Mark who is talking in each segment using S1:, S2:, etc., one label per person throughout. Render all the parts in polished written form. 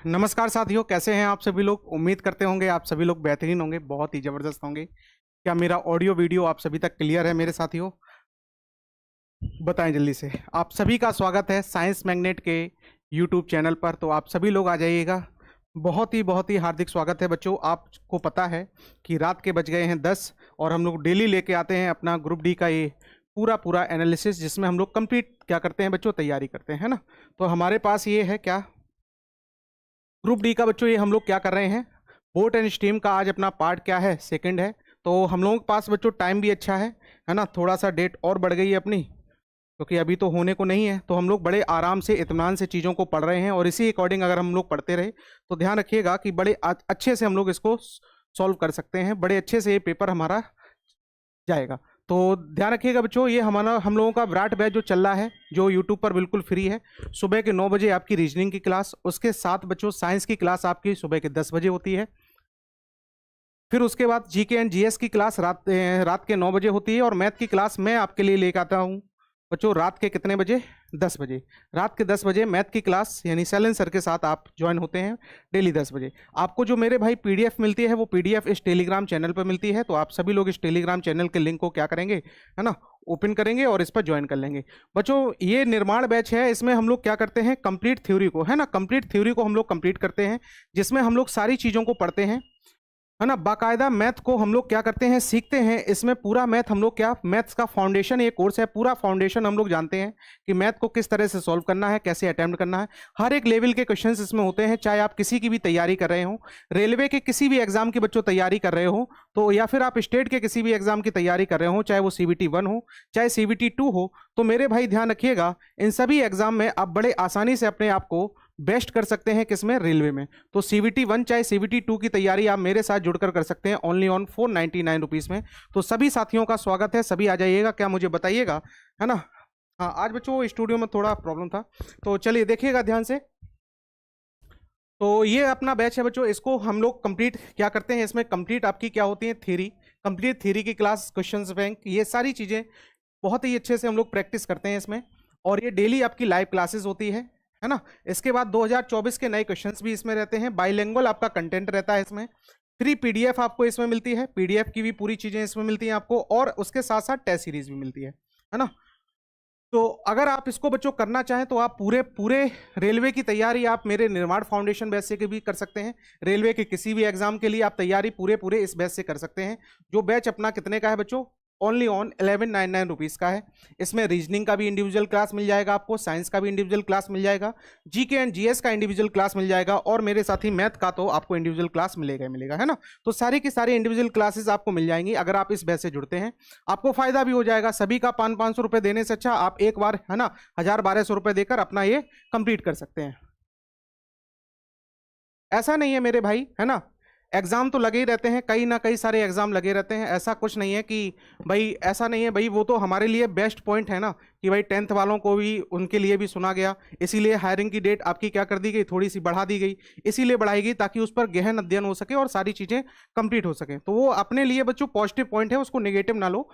S1: नमस्कार साथियों, कैसे हैं आप सभी लोग। उम्मीद करते होंगे आप सभी लोग बेहतरीन होंगे, बहुत ही ज़बरदस्त होंगे। क्या मेरा ऑडियो वीडियो आप सभी तक क्लियर है मेरे साथियों? बताएं जल्दी से। आप सभी का स्वागत है साइंस मैग्नेट के यूट्यूब चैनल पर। तो आप सभी लोग आ जाइएगा। बहुत ही हार्दिक स्वागत है बच्चों। आपको पता है कि रात के बज गए हैं 10 और हम लोग डेली लेके आते हैं अपना ग्रुप डी का ये पूरा पूरा एनालिसिस, जिसमें हम लोग कंप्लीट क्या करते हैं बच्चों, तैयारी करते हैं, है ना। तो हमारे पास ये है क्या, ग्रुप डी का बच्चों, ये हम लोग क्या कर रहे हैं, बोट एंड स्टीम का आज अपना पार्ट क्या है, सेकंड है। तो हम लोगों के पास बच्चों टाइम भी अच्छा है ना। थोड़ा सा डेट और बढ़ गई है अपनी, क्योंकि अभी तो होने को नहीं है। तो हम लोग बड़े आराम से इत्मीनान से चीज़ों को पढ़ रहे हैं, और इसी अकॉर्डिंग अगर हम लोग पढ़ते रहे तो ध्यान रखिएगा कि बड़े अच्छे से हम लोग इसको सॉल्व कर सकते हैं, बड़े अच्छे से ये पेपर हमारा जाएगा। तो ध्यान रखिएगा बच्चों, ये हमारा हम लोगों का विराट बैच जो चल रहा है, जो यूट्यूब पर बिल्कुल फ्री है। सुबह के 9 बजे आपकी रीजनिंग की क्लास, उसके साथ बच्चों साइंस की क्लास आपकी सुबह के 10 बजे होती है। फिर उसके बाद जीके एंड जीएस की क्लास रात के 9 बजे होती है, और मैथ की क्लास मैं आपके लिए लेकर आता हूँ बच्चों रात के कितने बजे, 10 बजे। रात के 10 बजे मैथ की क्लास यानी सैलन सर के साथ आप ज्वाइन होते हैं डेली 10 बजे। आपको जो मेरे भाई पीडीएफ मिलती है, वो पीडीएफ इस टेलीग्राम चैनल पर मिलती है। तो आप सभी लोग इस टेलीग्राम चैनल के लिंक को क्या करेंगे, है ना, ओपन करेंगे और इस पर ज्वाइन कर लेंगे। बच्चों ये निर्माण बैच है, इसमें हम लोग क्या करते हैं, कंप्लीट थ्योरी को, है ना, कंप्लीट थ्योरी को हम लोग कंप्लीट करते हैं, जिसमें हम लोग सारी चीज़ों को पढ़ते हैं, है ना। बाकायदा मैथ को हम लोग क्या करते हैं, सीखते हैं। इसमें पूरा मैथ हम लोग क्या, मैथ्स का फाउंडेशन ये कोर्स है, पूरा फाउंडेशन हम लोग जानते हैं कि मैथ को किस तरह से सॉल्व करना है, कैसे अटेम्प्ट करना है। हर एक लेवल के क्वेश्चंस इसमें होते हैं, चाहे आप किसी की भी तैयारी कर रहे हो, रेलवे के किसी भी एग्जाम की बच्चों तैयारी कर रहे हो, तो या फिर आप स्टेट के किसी भी एग्जाम की तैयारी कर रहे हो, चाहे वो CBT 1 हो चाहे CBT 2 हो, तो मेरे भाई ध्यान रखिएगा, इन सभी एग्जाम में आप बड़े आसानी से अपने आप को बेस्ट कर सकते हैं, किसमें, रेलवे में। तो CBT 1 चाहे CBT 2 की तैयारी आप मेरे साथ जुड़कर कर सकते हैं ओनली ऑन 499 रुपीज़ में। तो सभी साथियों का स्वागत है, सभी आ जाइएगा। क्या मुझे बताइएगा, है ना। हाँ, आज बच्चों स्टूडियो में थोड़ा प्रॉब्लम था, तो चलिए देखिएगा ध्यान से। तो ये अपना बैच है बच्चों, इसको हम लोग कंप्लीट क्या करते हैं, इसमें कंप्लीट आपकी क्या होती है, थ्योरी, कंप्लीट थ्योरी की क्लास, क्वेश्चंस बैंक, ये सारी चीज़ें बहुत ही अच्छे से हम लोग प्रैक्टिस करते हैं इसमें। और ये डेली आपकी लाइव क्लासेस होती है ना। इसके बाद 2024 के नए क्वेश्चंस भी इसमें रहते हैं, बाइलिंगुअल आपका कंटेंट रहता है इसमें। फ्री पीडीएफ आपको इसमें मिलती है, पीडीएफ की भी पूरी चीजें इसमें मिलती हैं आपको, और उसके साथ साथ टेस्ट सीरीज भी मिलती है ना। तो अगर आप इसको बच्चों करना चाहें तो आप पूरे पूरे रेलवे की तैयारी आप मेरे निर्माण फाउंडेशन बैच से भी कर सकते हैं। रेलवे के किसी भी एग्जाम के लिए आप तैयारी पूरे पूरे इस बैच से कर सकते हैं। जो बैच अपना कितने का है बच्चों, ओनली ऑन 1199 रुपीज़ का है। इसमें रीजनिंग का भी इंडिविजुअल क्लास मिल जाएगा आपको, साइंस का भी इंडिविजुअल क्लास मिल जाएगा, जीके एंड जीएस का इंडिविजुअल क्लास मिल जाएगा, और मेरे साथ ही मैथ का तो आपको इंडिविजुअल क्लास मिलेगा ही मिलेगा, है ना। तो सारी की सारी इंडिविजुअल क्लासेस आपको मिल जाएंगी अगर आप इस बैच से जुड़ते हैं। आपको फायदा भी हो जाएगा, सभी का 500 रुपये देने से अच्छा आप एक बार, है ना, 1000-1200 रुपये देकर अपना ये कंप्लीट कर सकते हैं। ऐसा नहीं है मेरे भाई, है ना, एग्जाम तो लगे ही रहते हैं, कई ना कई सारे एग्जाम लगे रहते हैं। ऐसा कुछ नहीं है कि भाई, ऐसा नहीं है भाई, वो तो हमारे लिए बेस्ट पॉइंट है ना, कि भाई 10th वालों को भी, उनके लिए भी सुना गया, इसीलिए हायरिंग की डेट आपकी क्या कर दी गई, थोड़ी सी बढ़ा दी गई, इसीलिए बढ़ाई गई ताकि उस पर गहन अध्ययन हो सके और सारी चीज़ें कंप्लीट हो सके। तो वो अपने लिए बच्चों पॉजिटिव पॉइंट है, उसको नेगेटिव ना लो,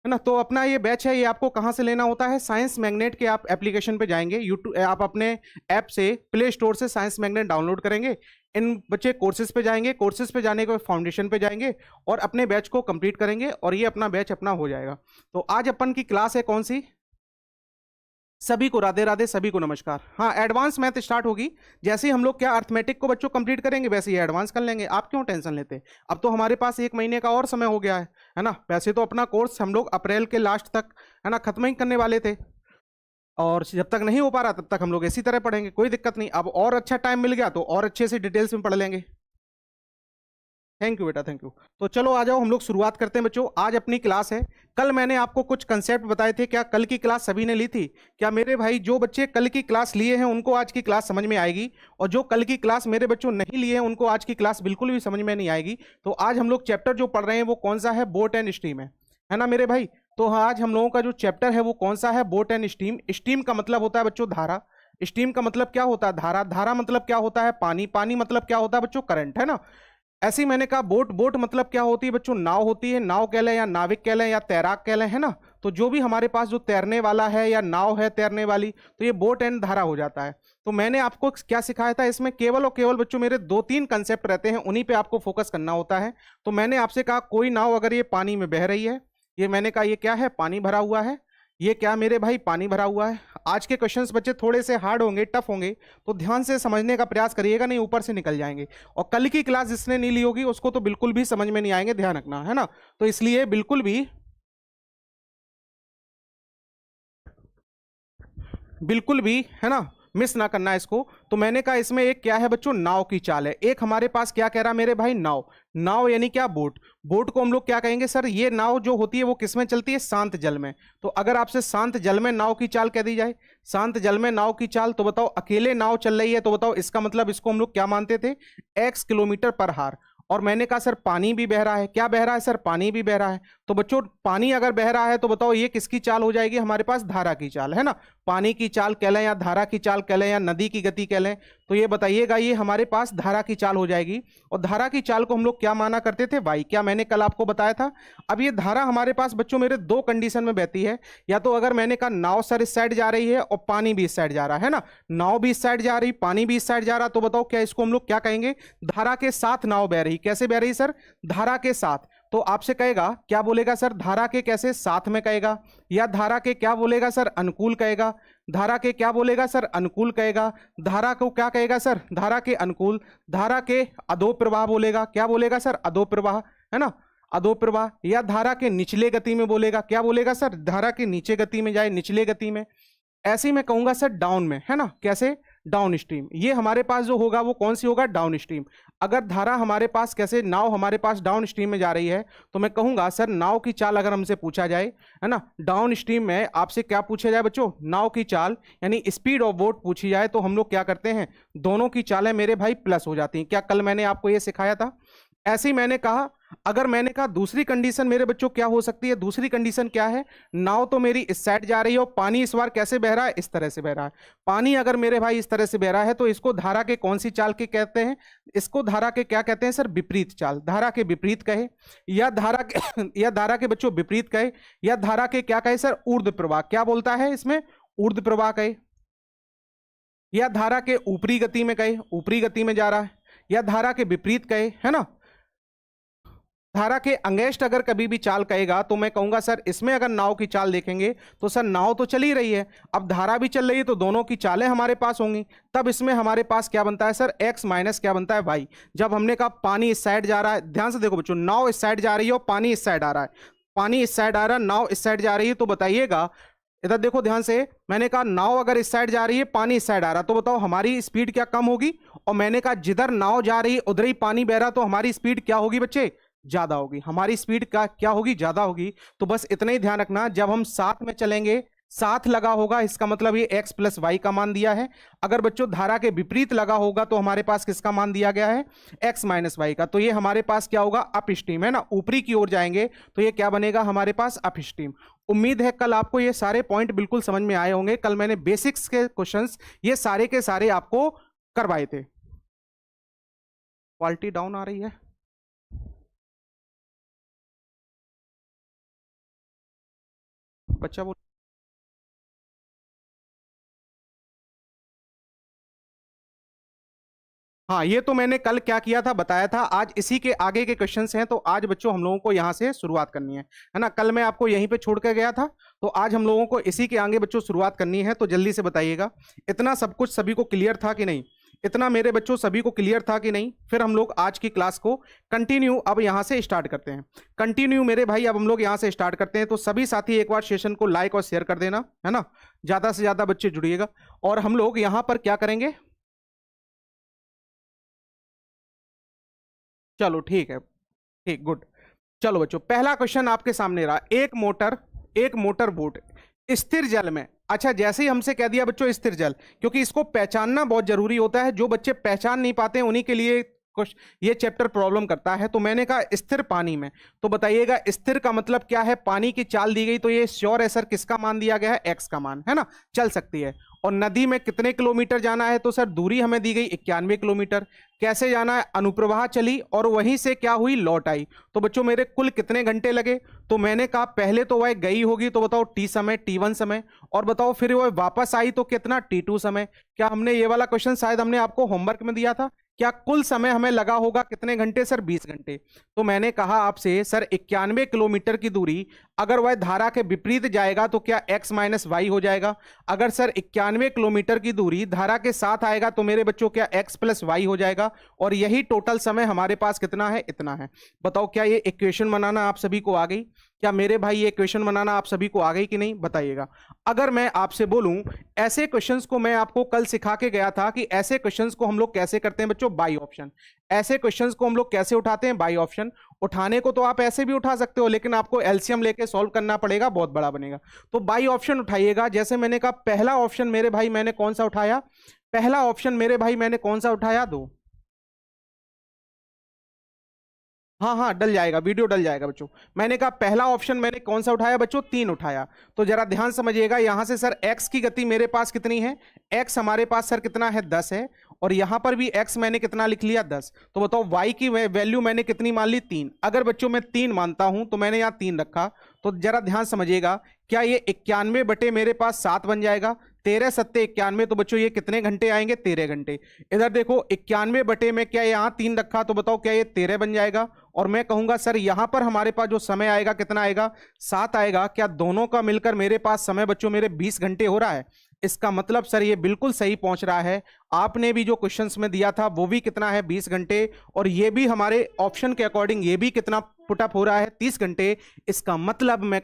S1: है ना। तो अपना ये बैच है, ये आपको कहाँ से लेना होता है, साइंस मैग्नेट के आप एप्लीकेशन पे जाएंगे, यूट्यूब आप अपने ऐप से, प्ले स्टोर से साइंस मैग्नेट डाउनलोड करेंगे। इन बच्चे कोर्सेज पे जाएंगे, कोर्सेज पे जाने के बाद फाउंडेशन पे जाएंगे और अपने बैच को कंप्लीट करेंगे, और ये अपना बैच अपना हो जाएगा। तो आज अपन की क्लास है कौन सी, सभी को राधे राधे, सभी को नमस्कार। हाँ, एडवांस मैथ स्टार्ट होगी, जैसे ही हम लोग क्या अर्थमेटिक को बच्चों कंप्लीट करेंगे, वैसे ही एडवांस कर लेंगे। आप क्यों टेंशन लेते, अब तो हमारे पास 1 महीने का और समय हो गया है ना। वैसे तो अपना कोर्स हम लोग अप्रैल के लास्ट तक, है ना, खत्म ही करने वाले थे, और जब तक नहीं हो पा रहा तब तक हम लोग इसी तरह पढ़ेंगे, कोई दिक्कत नहीं। अब और अच्छा टाइम मिल गया तो और अच्छे से डिटेल्स में पढ़ लेंगे। थैंक यू बेटा, थैंक यू। तो चलो आ जाओ, हम लोग शुरुआत करते हैं बच्चों। आज अपनी क्लास है, कल मैंने आपको कुछ कंसेप्ट बताए थे, क्या कल की क्लास सभी ने ली थी? क्या मेरे भाई जो बच्चे कल की क्लास लिए हैं उनको आज की क्लास समझ में आएगी, और जो कल की क्लास मेरे बच्चों नहीं लिए हैं उनको आज की क्लास बिल्कुल भी समझ में नहीं आएगी। तो आज हम लोग चैप्टर जो पढ़ रहे हैं वो कौन सा है, बोट एंड स्टीम है ना मेरे भाई। तो आज हम लोगों का जो चैप्टर है वो कौन सा है, बोट एंड स्टीम। स्टीम का मतलब होता है बच्चों धारा, स्टीम का मतलब क्या होता है, धारा, धारा मतलब क्या होता है, पानी, पानी मतलब क्या होता है बच्चों, करंट, है ना। ऐसे ही मैंने कहा बोट, बोट मतलब क्या होती है बच्चों? नाव होती है, नाव कह लें या नाविक कह लें या तैराक कह लें, है ना। तो जो भी हमारे पास जो तैरने वाला है या नाव है तैरने वाली, तो ये बोट एंड धारा हो जाता है। तो मैंने आपको क्या सिखाया था, इसमें केवल और केवल बच्चों मेरे 2-3 कंसेप्ट रहते हैं, उन्हीं पे आपको फोकस करना होता है। तो मैंने आपसे कहा कोई नाव अगर ये पानी में बह रही है, ये मैंने कहा ये क्या है, पानी भरा हुआ है, ये क्या मेरे भाई, पानी भरा हुआ है। आज के क्वेश्चंस बच्चे थोड़े से हार्ड होंगे, टफ होंगे, तो ध्यान से समझने का प्रयास करिएगा, नहीं ऊपर से निकल जाएंगे। और कल की क्लास जिसने नहीं ली होगी उसको तो बिल्कुल भी समझ में नहीं आएंगे, ध्यान रखना, है ना। तो इसलिए बिल्कुल भी है ना, मिस ना करना इसको। तो मैंने कहा इसमें एक क्या है बच्चों, नाव की चाल है। एक हमारे पास क्या कह रहा मेरे भाई, नाव। नाव यानी क्या, बोट। बोट को हम लोग क्या कहेंगे सर, ये नाव जो होती है वो किसमें चलती है, शांत जल में। तो अगर आपसे शांत जल में नाव की चाल कह दी जाए, शांत जल में नाव की चाल, तो बताओ अकेले नाव चल रही है, तो बताओ इसका मतलब इसको हम लोग क्या मानते थे, x किलोमीटर पर हार। और मैंने कहा सर पानी भी बह रहा है, क्या बह रहा है सर, पानी भी बह रहा है। तो बच्चों पानी अगर बह रहा है तो बताओ ये किसकी चाल हो जाएगी, हमारे पास धारा की चाल, है ना। पानी की चाल कह लें या धारा की चाल कह लें या नदी की गति कह लें, तो ये बताइएगा ये हमारे पास धारा की चाल हो जाएगी। और धारा की चाल को हम लोग क्या माना करते थे, वाई। क्या मैंने कल आपको बताया था। अब ये धारा हमारे पास बच्चों मेरे दो कंडीशन में बहती है, या तो अगर मैंने कहा नाव सर इस साइड जा रही है और पानी भी इस साइड जा रहा है ना, नाव भी इस साइड जा रही, पानी भी इस साइड जा रहा, तो बताओ क्या इसको हम लोग क्या कहेंगे, धारा के साथ नाव बह रही। कैसे बह रही सर, धारा के साथ। तो आपसे कहेगा, क्या बोलेगा सर, धारा के कैसे साथ में कहेगा, या धारा के क्या बोलेगा सर, अनुकूल कहेगा। धारा के क्या बोलेगा सर, अनुकूल कहेगा। धारा को क्या कहेगा सर, धारा के अनुकूल। धारा के अधो प्रवाह बोलेगा, क्या बोलेगा सर, अधो प्रवाह, है ना, अधो प्रवाह। या धारा के निचले गति में बोलेगा, क्या बोलेगा सर, धारा के नीचे गति में जाए, निचले गति में। ऐसे ही मैं कहूंगा सर डाउन में, है ना, कैसे, डाउन स्ट्रीम। ये हमारे पास जो होगा वो कौन सी होगा, डाउन स्ट्रीम। अगर धारा हमारे पास कैसे, नाव हमारे पास डाउन स्ट्रीम में जा रही है, तो मैं कहूंगा सर नाव की चाल अगर हमसे पूछा जाए, है ना, डाउन स्ट्रीम में आपसे क्या पूछा जाए बच्चों, नाव की चाल यानी स्पीड ऑफ बोट पूछी जाए, तो हम लोग क्या करते हैं, दोनों की चालें मेरे भाई प्लस हो जाती हैं। क्या कल मैंने आपको ये सिखाया था। ऐसे ही मैंने कहा, अगर मैंने कहा दूसरी कंडीशन मेरे बच्चों क्या हो सकती है, दूसरी कंडीशन क्या है, नाव तो मेरी इस साइड जा रही है और पानी इस बार कैसे बह रहा है, इस तरह से बह रहा है। पानी अगर मेरे भाई इस तरह से बह रहा है, तो इसको धारा के कौन सी चाल के कहते हैं, इसको धारा के क्या कहते हैं सर, विपरीत चाल। धारा के विपरीत कहे, या धारा के या धारा के बच्चों विपरीत कहे, या धारा के क्या कहे सर, ऊर्ध्व प्रवाह। क्या बोलता है इसमें, ऊर्ध्व प्रवाह कहे। या धारा के ऊपरी गति में कहे, ऊपरी गति में जा रहा है। या धारा के विपरीत कहे, है ना, धारा के अंगेस्ट अगर कभी भी चाल कहेगा, तो मैं कहूंगा सर इसमें अगर नाव की चाल देखेंगे तो सर नाव तो चल ही रही है, अब धारा भी चल रही है, तो दोनों की चालें हमारे पास होंगी। तब इसमें हमारे पास क्या बनता है सर, x माइनस क्या बनता है, y। जब हमने कहा पानी इस साइड जा रहा है, ध्यान से देखो बच्चों, नाव इस साइड जा रही है और पानी इस साइड आ रहा है, पानी इस साइड आ रहा है, नाव इस साइड जा रही है, तो बताइएगा इधर देखो ध्यान से, मैंने कहा नाव अगर इस साइड जा रही है, पानी इस साइड आ रहा, तो बताओ हमारी स्पीड क्या कम होगी। और मैंने कहा जिधर नाव जा रही है उधर ही पानी बह रहा, तो हमारी स्पीड क्या होगी बच्चे, ज्यादा होगी। हमारी स्पीड का क्या होगी, ज्यादा होगी। तो बस इतना ही ध्यान रखना, जब हम साथ में चलेंगे, साथ लगा होगा, इसका मतलब ये x प्लस वाई का मान दिया है। अगर बच्चों धारा के विपरीत लगा होगा, तो हमारे पास किसका मान दिया गया है, x माइनस वाई का। तो ये हमारे पास क्या होगा, अप स्ट्रीम, है ना, ऊपरी की ओर जाएंगे, तो ये क्या बनेगा हमारे पास, अप स्ट्रीम। उम्मीद है कल आपको ये सारे पॉइंट बिल्कुल समझ में आए होंगे। कल मैंने बेसिक्स के क्वेश्चंस ये सारे के सारे आपको करवाए थे। क्वालिटी डाउन आ रही है, बच्चा बोल। हाँ, ये तो मैंने कल क्या किया था बताया था, आज इसी के आगे के क्वेश्चंस हैं, तो आज बच्चों हम लोगों को यहाँ से शुरुआत करनी है ना। कल मैं आपको यहीं पे छोड़ कर गया था, तो आज हम लोगों को इसी के आगे बच्चों शुरुआत करनी है। तो जल्दी से बताइएगा, इतना सब कुछ सभी को क्लियर था कि नहीं, इतना मेरे बच्चों सभी को क्लियर था कि नहीं। फिर हम लोग आज की क्लास को कंटिन्यू अब यहाँ से स्टार्ट करते हैं। कंटिन्यू मेरे भाई अब हम लोग यहाँ से स्टार्ट करते हैं। तो सभी साथी एक बार सेशन को लाइक और शेयर कर देना, है ना, ज्यादा से ज्यादा बच्चे जुड़िएगा। और हम लोग यहाँ पर क्या करेंगे, चलो ठीक है, ठीक, गुड। चलो बच्चों, पहला क्वेश्चन आपके सामने रहा, एक मोटर बोट स्थिर जल में। अच्छा, जैसे ही हमसे कह दिया बच्चों स्थिर जल, क्योंकि इसको पहचानना बहुत जरूरी होता है, जो बच्चे पहचान नहीं पाते हैं उन्हीं के लिए कुछ ये चैप्टर प्रॉब्लम करता है। तो मैंने कहा स्थिर पानी में, तो बताइएगा स्थिर का मतलब क्या है, पानी की चाल दी गई, तो ये श्योर है सर किसका मान दिया गया है, एक्स का मान, है ना, चल सकती है। और नदी में कितने किलोमीटर जाना है, तो सर दूरी हमें दी गई 91 किलोमीटर। कैसे जाना है, अनुप्रवाह चली और वहीं से क्या हुई, लौट आई। तो बच्चों मेरे कुल कितने घंटे लगे, तो मैंने कहा पहले तो वह गई होगी, तो बताओ टी समय, T1 समय, और बताओ फिर वह वापस आई तो कितना, T2 समय। क्या हमने ये वाला क्वेश्चन शायद हमने आपको होमवर्क में दिया था, क्या कुल समय हमें लगा होगा कितने घंटे, सर 20 घंटे। तो मैंने कहा आपसे सर 91 किलोमीटर की दूरी अगर वह धारा के विपरीत जाएगा तो क्या x माइनस वाई हो जाएगा। अगर सर 91 किलोमीटर की दूरी धारा के साथ आएगा तो मेरे बच्चों क्या x प्लस वाई हो जाएगा, और यही टोटल समय हमारे पास कितना है, इतना है। बताओ क्या ये इक्वेशन बनाना आप सभी को आ गई, क्या मेरे भाई ये इक्वेशन बनाना आप सभी को आ गई कि नहीं, बताइएगा। अगर मैं आपसे बोलूं, ऐसे क्वेश्चंस को मैं आपको कल सिखा के गया था कि ऐसे क्वेश्चंस को हम लोग कैसे करते हैं बच्चों, बाई ऑप्शन। ऐसे क्वेश्चंस को हम लोग कैसे उठाते हैं, बाई ऑप्शन। उठाने को तो आप ऐसे भी उठा सकते हो, लेकिन आपको एलसीएम लेके सॉल्व करना पड़ेगा, बहुत बड़ा बनेगा। तो बाई ऑप्शन उठाइएगा। जैसे मैंने कहा पहला ऑप्शन मेरे भाई मैंने कौन सा उठाया, पहला ऑप्शन मेरे भाई मैंने कौन सा उठाया, दो, हाँ हाँ डल जाएगा, वीडियो डल जाएगा बच्चों। मैंने कहा पहला ऑप्शन मैंने कौन सा उठाया बच्चों, 3 उठाया। तो जरा ध्यान समझिएगा, यहां से सर x की गति मेरे पास कितनी है, x हमारे पास सर कितना है, 10 है, और यहां पर भी x मैंने कितना लिख लिया, 10। तो बताओ y की वैल्यू मैंने कितनी मान ली, 3। अगर बच्चों मैं 3 मानता हूं तो मैंने यहां 3 रखा, तो जरा ध्यान समझिएगा, क्या ये 91 बटे मेरे पास 7 बन जाएगा, 13 सत्ते 91, तो बच्चों ये कितने घंटे आएंगे, 13 घंटे। इधर देखो 91 बटे में क्या यहाँ 3 रखा, तो बताओ क्या ये 13 बन जाएगा। और मैं कहूंगा सर यहां पर हमारे पास जो समय आएगा कितना आएगा, 7 आएगा। क्या दोनों का मिलकर मेरे पास समय बच्चों मेरे 20 घंटे हो रहा है। इसका मतलब सर ये बिल्कुल सही पहुंच रहा है। आपने भी जो क्वेश्चंस में दिया था वो भी कितना है, 20 घंटे, और ये भी हमारे ऑप्शन के अकॉर्डिंग ये भी कितना पुटअप हो रहा है, 30 घंटे। इसका मतलब मैं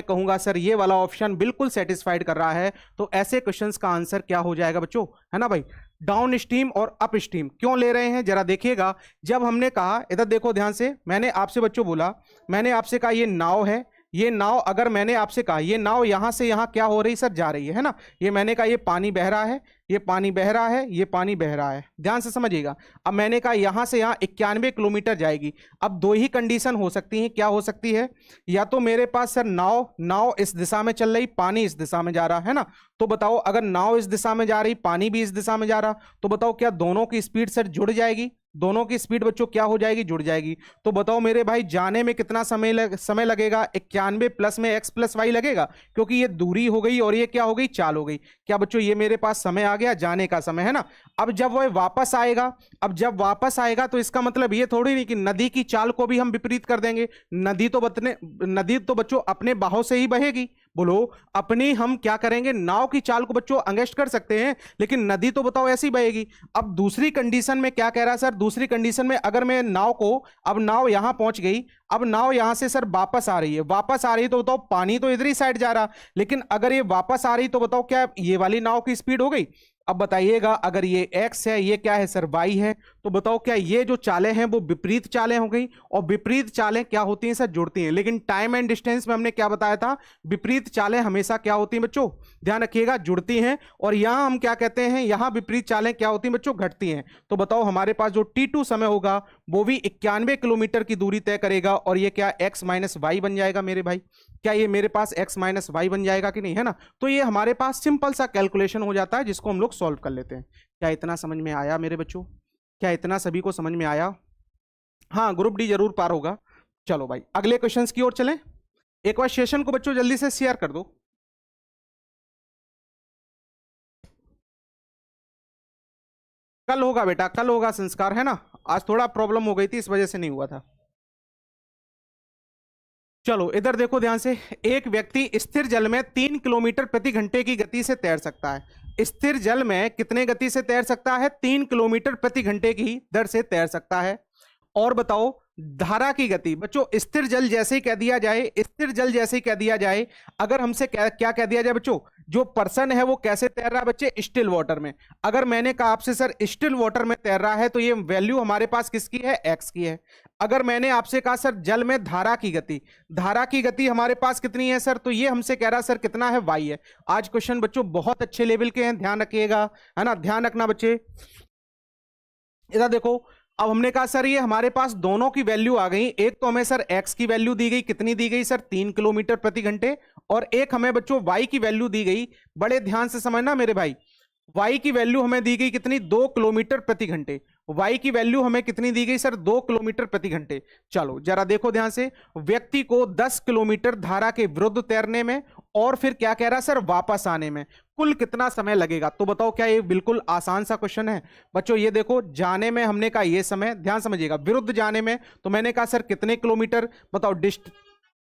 S1: कहूंगा सर ये वाला ऑप्शन बिल्कुल सेटिस्फाइड कर रहा है। तो ऐसे क्वेश्चंस का आंसर क्या हो जाएगा बच्चों, है ना भाई। डाउन स्ट्रीम और अप स्ट्रीम क्यों ले रहे हैं, जरा देखिएगा। जब हमने कहा, इधर देखो ध्यान से, मैंने आपसे बच्चों बोला, मैंने आपसे कहा ये नाव है, ये नाव, अगर मैंने आपसे कहा ये नाव यहां से यहां क्या हो रही सर, जा रही है ना। ये मैंने कहा ये पानी बह रहा है, ये पानी बह रहा है, ये पानी बह रहा है, ध्यान से समझिएगा। अब मैंने कहा यहां से यहां 91 किलोमीटर जाएगी। अब दो ही कंडीशन हो सकती है, क्या हो सकती है, या तो मेरे पास सर नाव इस दिशा में चल रही, पानी इस दिशा में जा रहा है ना। तो बताओ अगर नाव इस दिशा में जा रही, पानी भी इस दिशा में जा रहा, तो बताओ क्या दोनों की स्पीड सर जुड़ जाएगी, दोनों की स्पीड बच्चों क्या हो जाएगी, जुड़ जाएगी। तो बताओ मेरे भाई जाने में कितना समय लगेगा, 91 प्लस में x प्लस वाई लगेगा, क्योंकि ये दूरी हो गई और ये क्या हो गई, चाल हो गई। क्या बच्चों ये मेरे पास समय आ गया, जाने का समय, है ना। अब जब वह वापस आएगा, जब वापस आएगा तो इसका मतलब ये थोड़ी नहीं कि नदी की चाल को भी हम विपरीत कर देंगे। नदी तो बच्चों अपने बाहों से ही बहेगी, बोलो अपनी हम क्या करेंगे, नाव की चाल को बच्चों अंगेस्ट कर सकते हैं, लेकिन नदी तो बताओ ऐसी बहेगी। अब दूसरी कंडीशन में क्या कह रहा है सर, दूसरी कंडीशन में अगर मैं नाव को, अब नाव यहां पहुंच गई, अब नाव यहां से सर वापस आ रही है, तो बताओ पानी तो इधर ही साइड जा रहा, लेकिन अगर ये वापस आ रही तो बताओ क्या ये वाली नाव की स्पीड हो गई। अब बताइएगा अगर ये x है, ये क्या है सर, y है, तो बताओ क्या ये जो चालें हैं वो विपरीत चालें हो गई, और विपरीत चालें क्या होती हैं सर, जुड़ती हैं। लेकिन टाइम एंड डिस्टेंस में हमने क्या बताया था, विपरीत चालें हमेशा क्या होती हैं बच्चों, ध्यान रखिएगा, जुड़ती हैं। और यहां हम क्या कहते हैं, यहां विपरीत चालें क्या होती हैं बच्चों, घटती हैं। तो बताओ हमारे पास जो T2 समय होगा वो भी 91 किलोमीटर की दूरी तय करेगा, और ये क्या x माइनस वाई बन जाएगा मेरे भाई। क्या ये मेरे पास x माइनस वाई बन जाएगा कि नहीं, है ना। तो ये हमारे पास सिंपल सा कैलकुलेशन हो जाता है जिसको हम लोग सॉल्व कर लेते हैं। क्या इतना समझ में आया मेरे बच्चों, क्या इतना सभी को समझ में आया। हाँ ग्रुप डी जरूर पार होगा। चलो भाई अगले क्वेश्चंस की ओर चलें। एक बार सेशन को बच्चों जल्दी से शेयर कर दो। कल होगा बेटा, कल होगा संस्कार, है ना। आज थोड़ा प्रॉब्लम हो गई थी, इस वजह से नहीं हुआ था। चलो इधर देखो ध्यान से, एक व्यक्ति स्थिर जल में 3 किलोमीटर प्रति घंटे की गति से तैर सकता है। स्थिर जल में कितने गति से तैर सकता है, 3 किलोमीटर प्रति घंटे की दर से तैर सकता है। और बताओ धारा की गति, बच्चों स्थिर जल जैसे ही कह दिया जाए, स्थिर जल जैसे ही कह दिया जाए, अगर हमसे क्या कह दिया जाए बच्चों, जो पर्सन है वो कैसे तैर रहा है बच्चे, स्टिल वाटर में। अगर मैंने कहा आपसे सर स्टिल वाटर में तैर रहा है, तो ये वैल्यू हमारे पास किसकी है, एक्स की है। अगर मैंने आपसे कहा सर जल में धारा की गति हमारे पास कितनी है सर, तो ये हमसे कह रहा सर कितना है, वाई है। आज क्वेश्चन बच्चों बहुत अच्छे लेवल के हैं, ध्यान रखिएगा, है ना, ध्यान रखना बच्चे। इधर देखो, अब हमने कहा सर ये हमारे पास दोनों की वैल्यू आ गई। एक तो हमें सर x की वैल्यू दी गई, कितनी दी गई सर, 3 किलोमीटर प्रति घंटे, और एक हमें बच्चों y की वैल्यू दी गई, बड़े ध्यान से समझना मेरे भाई, y की वैल्यू हमें दी गई कितनी, 2 किलोमीटर प्रति घंटे। y की वैल्यू हमें कितनी दी गई सर, 2 किलोमीटर प्रति घंटे। चलो जरा देखो ध्यान से, व्यक्ति को 10 किलोमीटर धारा के विरुद्ध तैरने में और फिर क्या कह रहा है सर, वापस आने में कुल कितना समय लगेगा। तो बताओ क्या ये बिल्कुल आसान सा क्वेश्चन है बच्चों। ये देखो, जाने में हमने कहा ये समय, ध्यान समझिएगा, विरुद्ध जाने में तो मैंने कहा सर कितने किलोमीटर, बताओ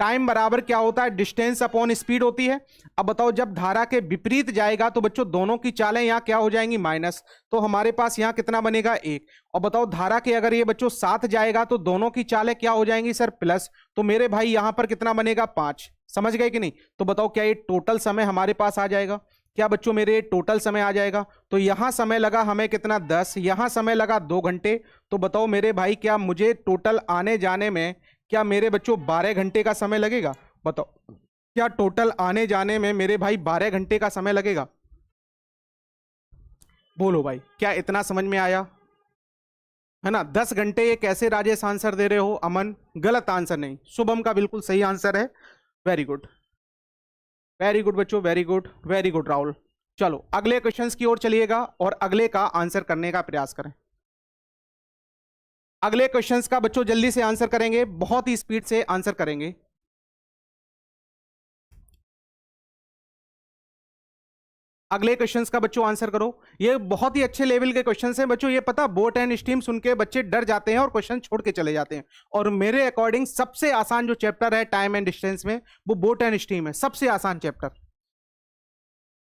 S1: टाइम बराबर क्या होता है, डिस्टेंस अपॉन स्पीड होती है। अब बताओ जब धारा के विपरीत जाएगा तो बच्चों दोनों की चालें यहां क्या हो जाएंगी, माइनस, तो हमारे पास यहां कितना बनेगा, 1। और बताओ धारा के अगर ये बच्चों साथ जाएगा तो दोनों की चालें क्या हो जाएंगी सर, प्लस, तो मेरे भाई यहां पर कितना बनेगा, 5। समझ गए कि नहीं। तो बताओ क्या ये टोटल समय हमारे पास आ जाएगा, क्या बच्चों मेरे टोटल समय आ जाएगा। तो यहां समय लगा हमें कितना, 10, यहां समय लगा 2 घंटे। तो बताओ मेरे भाई क्या मुझे टोटल आने जाने में क्या मेरे बच्चों 12 घंटे का समय लगेगा। बताओ क्या टोटल आने जाने में मेरे भाई 12 घंटे का समय लगेगा। बोलो भाई क्या इतना समझ में आया, है ना। 10 घंटे ये कैसे राजेश आंसर दे रहे हो, अमन गलत आंसर नहीं, शुभम का बिल्कुल सही आंसर है। वेरी गुड, वेरी गुड बच्चों, very good, very good Rahul. चलो अगले क्वेश्चंस की ओर चलिएगा और अगले का आंसर करने का प्रयास करें। अगले क्वेश्चंस का बच्चों जल्दी से आंसर करेंगे, बहुत ही स्पीड से आंसर करेंगे। अगले क्वेश्चंस का बच्चों आंसर करो। ये बहुत ही अच्छे लेवल के क्वेश्चंस हैं बच्चों। ये पता, बोट एंड स्टीम सुन के बच्चे डर जाते हैं और क्वेश्चन छोड़ के चले जाते हैं। और मेरे अकॉर्डिंग सबसे आसान जो चैप्टर है टाइम एंड डिस्टेंस में, वो बोट एंड स्टीम है, सबसे आसान चैप्टर।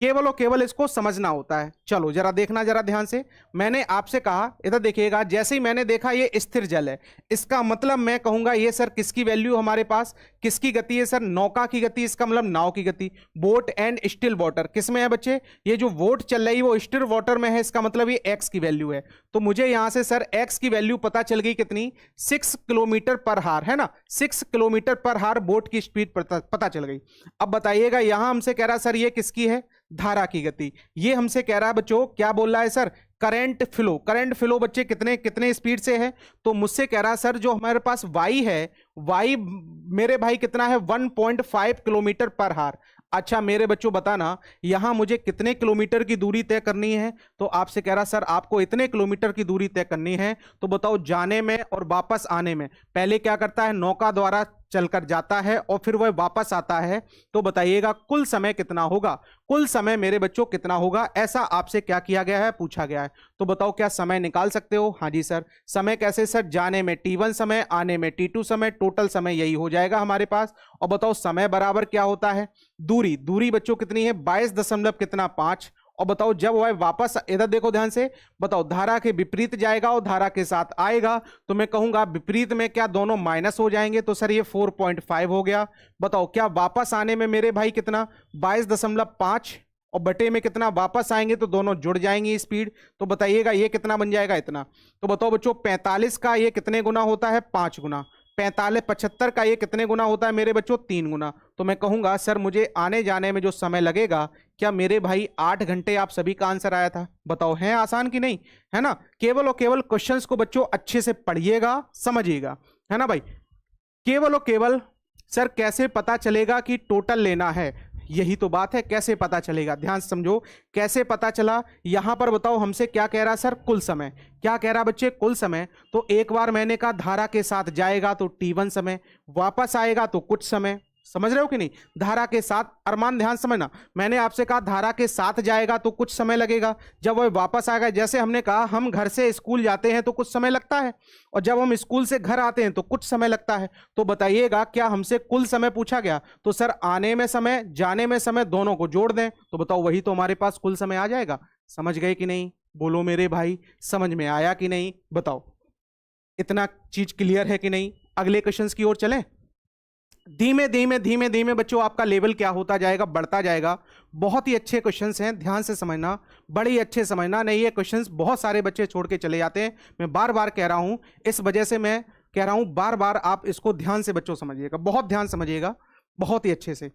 S1: केवल और केवल इसको समझना होता है। चलो जरा देखना जरा ध्यान से, मैंने आपसे कहा इधर देखिएगा, जैसे ही मैंने देखा ये स्थिर जल है, इसका मतलब मैं कहूंगा ये सर किसकी वैल्यू हमारे पास, किसकी गति है सर, नौका की गति, इसका मतलब नाव की गति। बोट एंड स्टिल वाटर किस में है बच्चे, ये जो बोट चल रही है वो स्टिल वाटर में है, इसका मतलब ये एक्स की वैल्यू है। तो मुझे यहां से सर एक्स की वैल्यू पता चल गई कितनी, 6 किलोमीटर पर हार, है ना, 6 किलोमीटर पर हार बोट की स्पीड पता चल गई। अब बताइएगा यहां हमसे कह रहा सर ये किसकी है, धारा की गति। ये हमसे कह रहा है बच्चों, क्या बोल रहा है sir, current flow. Current flow बच्चे कितने कितने स्पीड से है, तो मुझसे कह रहा है सर जो हमारे पास वाई है, वाई मेरे भाई कितना है, 1.5 किलोमीटर पर हार। अच्छा मेरे बच्चों बताना यहां मुझे कितने किलोमीटर की दूरी तय करनी है, तो आपसे कह रहा सर आपको इतने किलोमीटर की दूरी तय करनी है। तो बताओ जाने में और वापस आने में पहले क्या करता है, नौका द्वारा चलकर जाता है और फिर वह वापस आता है। तो बताइएगा कुल समय कितना होगा, कुल समय मेरे बच्चों कितना होगा, ऐसा आपसे क्या किया गया है, पूछा गया है। तो बताओ क्या समय निकाल सकते हो। हाँ जी सर। समय कैसे सर, जाने में T1 समय, आने में T2 समय, टोटल समय यही हो जाएगा हमारे पास। और बताओ समय बराबर क्या होता है, दूरी, दूरी बच्चों कितनी है, 22 दशमलव कितना 5। और बताओ जब वह वापस, इधर देखो ध्यान से, बताओ धारा के विपरीत जाएगा और धारा के साथ आएगा, तो मैं कहूंगा विपरीत में क्या दोनों माइनस हो जाएंगे, तो सर ये 4.5 हो गया। बताओ क्या वापस आने में मेरे भाई कितना, 22.5 और बटे में कितना, वापस आएंगे तो दोनों जुड़ जाएंगी स्पीड। तो बताइएगा ये कितना बन जाएगा, इतना। तो बताओ बच्चों 45 का ये कितने गुना होता है, 5 गुना। 75 का ये कितने गुना होता है मेरे बच्चों, 3 गुना। तो मैं कहूंगा सर मुझे आने जाने में जो समय लगेगा, क्या मेरे भाई 8 घंटे। आप सभी का आंसर आया था। बताओ है आसान कि नहीं, है ना। केवल और केवल क्वेश्चंस को बच्चों अच्छे से पढ़िएगा, समझिएगा, है ना भाई। केवल और केवल सर कैसे पता चलेगा कि टोटल लेना है, यही तो बात है, कैसे पता चलेगा, ध्यान से समझो कैसे पता चला। यहां पर बताओ हमसे क्या कह रहा सर, कुल समय। क्या कह रहा बच्चे, कुल समय। तो एक बार मैंने कहा धारा के साथ जाएगा तो T1 समय, वापस आएगा तो कुछ समय। समझ रहे हो कि नहीं, धारा के साथ, अरमान ध्यान समझना, मैंने आपसे कहा धारा के साथ जाएगा तो कुछ समय लगेगा, जब वह वापस आएगा, जैसे हमने कहा हम घर से स्कूल जाते हैं तो कुछ समय लगता है, और जब हम स्कूल से घर आते हैं तो कुछ समय लगता है। तो बताइएगा क्या हमसे कुल समय पूछा गया, तो सर आने में समय, जाने में समय, दोनों को जोड़ दें तो बताओ वही तो हमारे पास कुल समय आ जाएगा। समझ गए कि नहीं, बोलो मेरे भाई, समझ में आया कि नहीं, बताओ इतना चीज क्लियर है कि नहीं। अगले क्वेश्चन की ओर चलें। धीमे धीमे धीमे धीमे बच्चों आपका लेवल क्या होता जाएगा, बढ़ता जाएगा। बहुत ही अच्छे क्वेश्चंस हैं, ध्यान से समझना, बड़े ही अच्छे समझना। नहीं ये क्वेश्चंस बहुत सारे बच्चे छोड़ के चले जाते हैं, मैं बार बार कह रहा हूं, इस वजह से मैं कह रहा हूं बार बार आप इसको ध्यान से बच्चों समझिएगा, बहुत ध्यान समझिएगा, बहुत ही अच्छे से।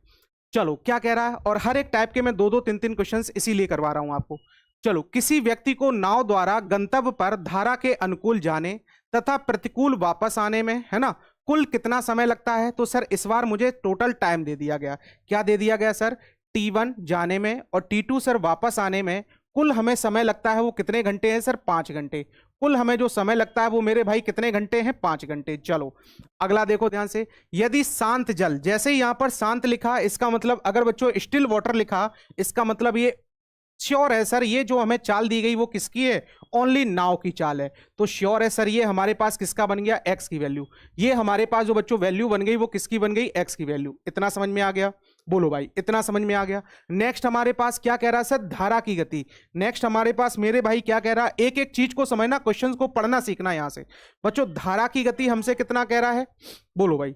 S1: चलो क्या कह रहा है, और हर एक टाइप के मैं 2-2 3-3 क्वेश्चन इसीलिए करवा रहा हूं आपको। चलो, किसी व्यक्ति को नाव द्वारा गंतव्य पर धारा के अनुकूल जाने तथा प्रतिकूल वापस आने में, है ना, कुल कितना समय लगता है, तो सर इस बार मुझे टोटल टाइम दे दिया गया। क्या दे दिया गया सर? T1 जाने में और T2 सर वापस आने में कुल हमें समय लगता है वो कितने घंटे हैं सर? 5 घंटे। कुल हमें जो समय लगता है वो मेरे भाई कितने घंटे हैं? 5 घंटे। चलो अगला देखो ध्यान से, यदि शांत जल, जैसे यहां पर शांत लिखा, इसका मतलब अगर बच्चों स्टिल वाटर लिखा, इसका मतलब ये श्योर है सर ये जो हमें चाल दी गई वो किसकी है? ओनली नाव की चाल है। तो श्योर है सर ये हमारे पास किसका बन गया? एक्स की वैल्यू। ये हमारे पास जो बच्चों वैल्यू बन गई वो किसकी बन गई? एक्स की वैल्यू। इतना समझ में आ गया? बोलो भाई, इतना समझ में आ गया? नेक्स्ट हमारे पास क्या कह रहा है सर? धारा की गति। नेक्स्ट हमारे पास मेरे भाई क्या कह रहा है? एक एक चीज को समझना, क्वेश्चन को पढ़ना सीखना। यहां से बच्चों धारा की गति हमसे कितना कह रहा है? बोलो भाई।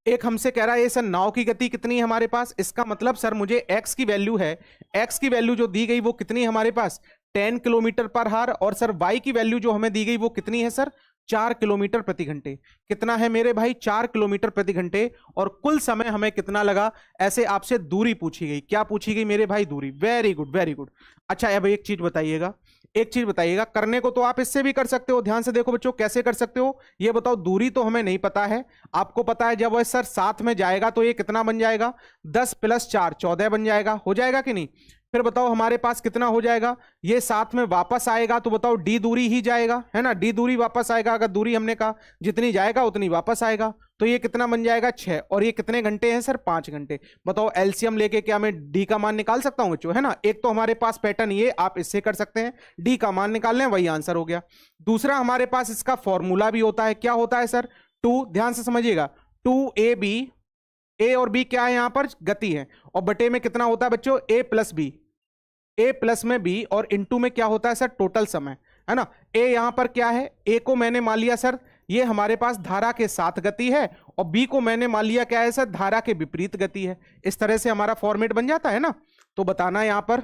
S1: एक हमसे कह रहा है ये सर नाव की गति कितनी है हमारे पास, इसका मतलब सर मुझे एक्स की वैल्यू है, एक्स की वैल्यू जो दी गई वो कितनी है हमारे पास? 10 किलोमीटर पर हार। और सर वाई की वैल्यू जो हमें दी गई वो कितनी है सर? 4 किलोमीटर प्रति घंटे। कितना है मेरे भाई? 4 किलोमीटर प्रति घंटे। और कुल समय हमें कितना लगा? ऐसे आपसे दूरी पूछी गई। क्या पूछी गई मेरे भाई? दूरी। Very good, very good. अच्छा अब एक चीज बताइएगा, एक चीज बताइएगा, करने को तो आप इससे भी कर सकते हो। ध्यान से देखो बच्चों कैसे कर सकते हो ये बताओ। दूरी तो हमें नहीं पता है, आपको पता है जब वह सर साथ में जाएगा तो ये कितना बन जाएगा? 10 + 4 14 बन जाएगा। हो जाएगा कि नहीं? फिर बताओ हमारे पास कितना हो जाएगा? ये साथ में वापस आएगा तो बताओ डी दूरी ही जाएगा, है ना? डी दूरी वापस आएगा। अगर दूरी हमने कहा जितनी जाएगा उतनी वापस आएगा, तो ये कितना बन जाएगा? 6। और ये कितने घंटे हैं सर? 5 घंटे। बताओ एलसीएम लेके क्या मैं डी का मान निकाल सकता हूं बच्चों, है ना? एक तो हमारे पास पैटर्न ये, आप इससे कर सकते हैं, डी का मान निकाल लें, वही आंसर हो गया। दूसरा हमारे पास इसका फॉर्मूला भी होता है। क्या होता है सर? 2, ध्यान से समझिएगा, 2ab, ए और बी क्या है यहां पर? गति है। और बटे में कितना होता है बच्चों? a + b, a प्लस में b, और इनटू में क्या होता है सर? टोटल समय, है ना? a यहां पर क्या है? a को मैंने मान लिया सर ये हमारे पास धारा के साथ गति है, और b को मैंने मान लिया क्या है सर? धारा के विपरीत गति है। इस तरह से हमारा फॉर्मेट बन जाता है ना। तो बताना यहां पर,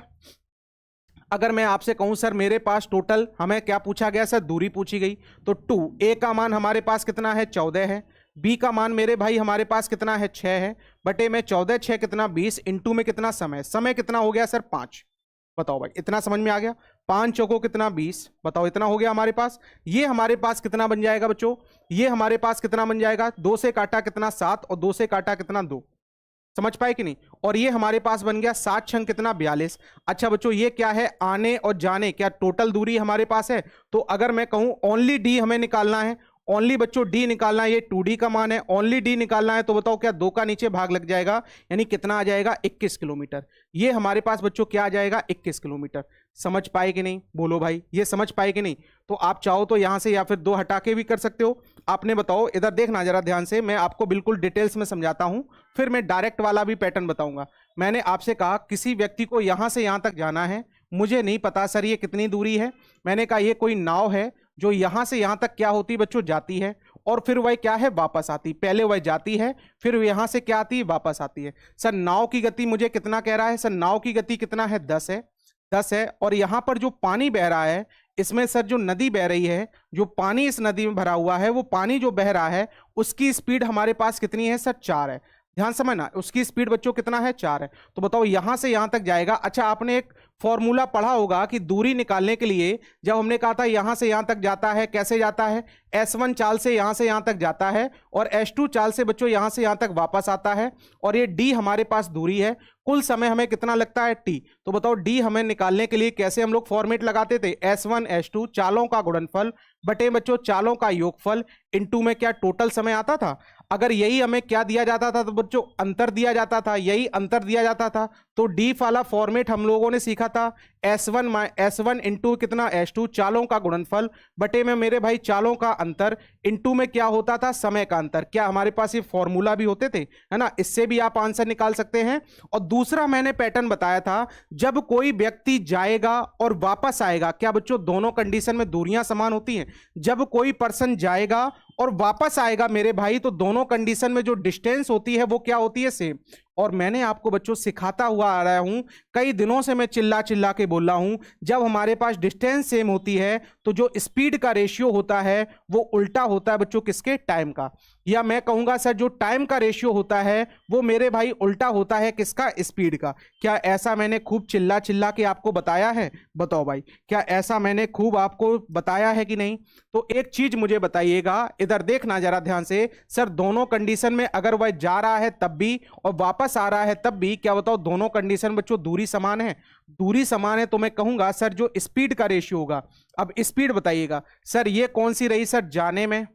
S1: अगर मैं आपसे कहूं सर मेरे पास टोटल हमें क्या पूछा गया सर? दूरी पूछी गई। तो 2, a का मान हमारे पास कितना है? 14 है। b का मान मेरे भाई हमारे पास कितना है? 6 है। बटे में 14, 6 कितना? 20। इनटू में कितना? समय। समय कितना हो गया सर? 5। बताओ भाई, इतना समझ में आ गया? 5 चौको कितना? 20। बताओ इतना हो गया हमारे पास। ये हमारे पास कितना बन जाएगा बच्चों? ये हमारे पास कितना बन जाएगा? 2 से काटा कितना? 7, और 2 से काटा कितना? 2। समझ पाए कि नहीं? और ये हमारे पास बन गया 7 छंग कितना? 42। अच्छा बच्चों ये क्या है? आने और जाने, क्या टोटल दूरी हमारे पास है? तो अगर मैं कहूं ओनली डी हमें निकालना है, ओनली बच्चों डी निकालना है, ये 2d का मान है, ओनली डी निकालना है, तो बताओ क्या 2 का नीचे भाग लग जाएगा, यानी कितना आ जाएगा? 21 किलोमीटर। ये हमारे पास बच्चों क्या आ जाएगा? 21 किलोमीटर। समझ पाए कि नहीं? बोलो भाई, ये समझ पाए कि नहीं? तो आप चाहो तो यहां से या फिर 2 हटा के भी कर सकते हो। आपने बताओ, इधर देखना जरा ध्यान से, मैं आपको बिल्कुल डिटेल्स में समझाता हूं, फिर मैं डायरेक्ट वाला भी पैटर्न बताऊंगा। मैंने आपसे कहा किसी व्यक्ति को यहां से यहां तक जाना है, मुझे नहीं पता सर ये कितनी दूरी है। मैंने कहा ये कोई नाव है जो यहां से यहां तक क्या होती बच्चों? जाती है, और फिर वह क्या है? वापस आती। पहले वह जाती है, फिर यहां से क्या आती है? वापस आती है। सर नाव की गति मुझे कितना कह रहा है? सर नाव की गति कितना है? 10 है, 10 है। और यहां पर जो पानी बह रहा है इसमें सर जो नदी बह रही है, जो पानी इस नदी में भरा हुआ है, वो पानी जो बह रहा है उसकी स्पीड हमारे पास कितनी है सर? 4 है। ध्यान समझना, उसकी स्पीड बच्चों कितना है? 4 है। तो बताओ यहां से यहां तक जाएगा। अच्छा आपने एक फॉर्मूला पढ़ा होगा कि दूरी निकालने के लिए, जब हमने कहा था यहां से यहां तक जाता है, कैसे जाता है? S1 चाल से यहां से यहां तक जाता है, और S2 चाल से बच्चों यहां से यहां तक वापस आता है, और ये D हमारे पास दूरी है। कुल समय हमें कितना लगता है? T। तो बताओ D हमें निकालने के लिए कैसे हम लोग फॉर्मेट लगाते थे? S1 S2 चालों का गुणनफल बटे बच्चों चालों का योगफल, इनटू में क्या टोटल समय आता था। अगर यही हमें क्या दिया जाता था तो बच्चों अंतर दिया जाता था, यही अंतर दिया जाता था। तो डी वाला फॉर्मेट हम लोगों ने सीखा था, S1 इंटू कितना? S2 चालों का गुणनफल बटे में मेरे भाई चालों का अंतर, इंटू में क्या होता था? समय का अंतर। क्या हमारे पास ये फॉर्मूला भी होते थे, है ना? इससे भी आप आंसर निकाल सकते हैं। और दूसरा मैंने पैटर्न बताया था, जब कोई व्यक्ति जाएगा और वापस आएगा, क्या बच्चों दोनों कंडीशन में दूरियां समान होती हैं? जब कोई पर्सन जाएगा और वापस आएगा मेरे भाई, तो दोनों कंडीशन में जो डिस्टेंस होती है वो क्या होती है? सेम। और मैंने आपको बच्चों सिखाता हुआ आ रहा हूं, कई दिनों से मैं चिल्ला चिल्ला के बोल रहा हूं, जब हमारे पास डिस्टेंस सेम होती है तो जो स्पीड का रेशियो होता है वो उल्टा होता है बच्चों किसके? टाइम का। या मैं कहूंगा सर जो टाइम का रेशियो होता है वो मेरे भाई उल्टा होता है किसका, स्पीड का। क्या ऐसा मैंने खूब चिल्ला चिल्ला के आपको बताया है? बताओ भाई, क्या ऐसा मैंने खूब आपको बताया है कि नहीं? तो एक चीज मुझे बताइएगा, इधर देखना जरा ध्यान से, सर दोनों कंडीशन में अगर वह जा रहा है तब भी और वापस आ रहा है तब भी, क्या बताओ दोनों कंडीशन बच्चों दूरी समान है? दूरी समान है तो मैं कहूंगा सर जो स्पीड का रेशियो होगा, अब स्पीड बताइएगा सर, ये कौन सी रही सर, जाने में,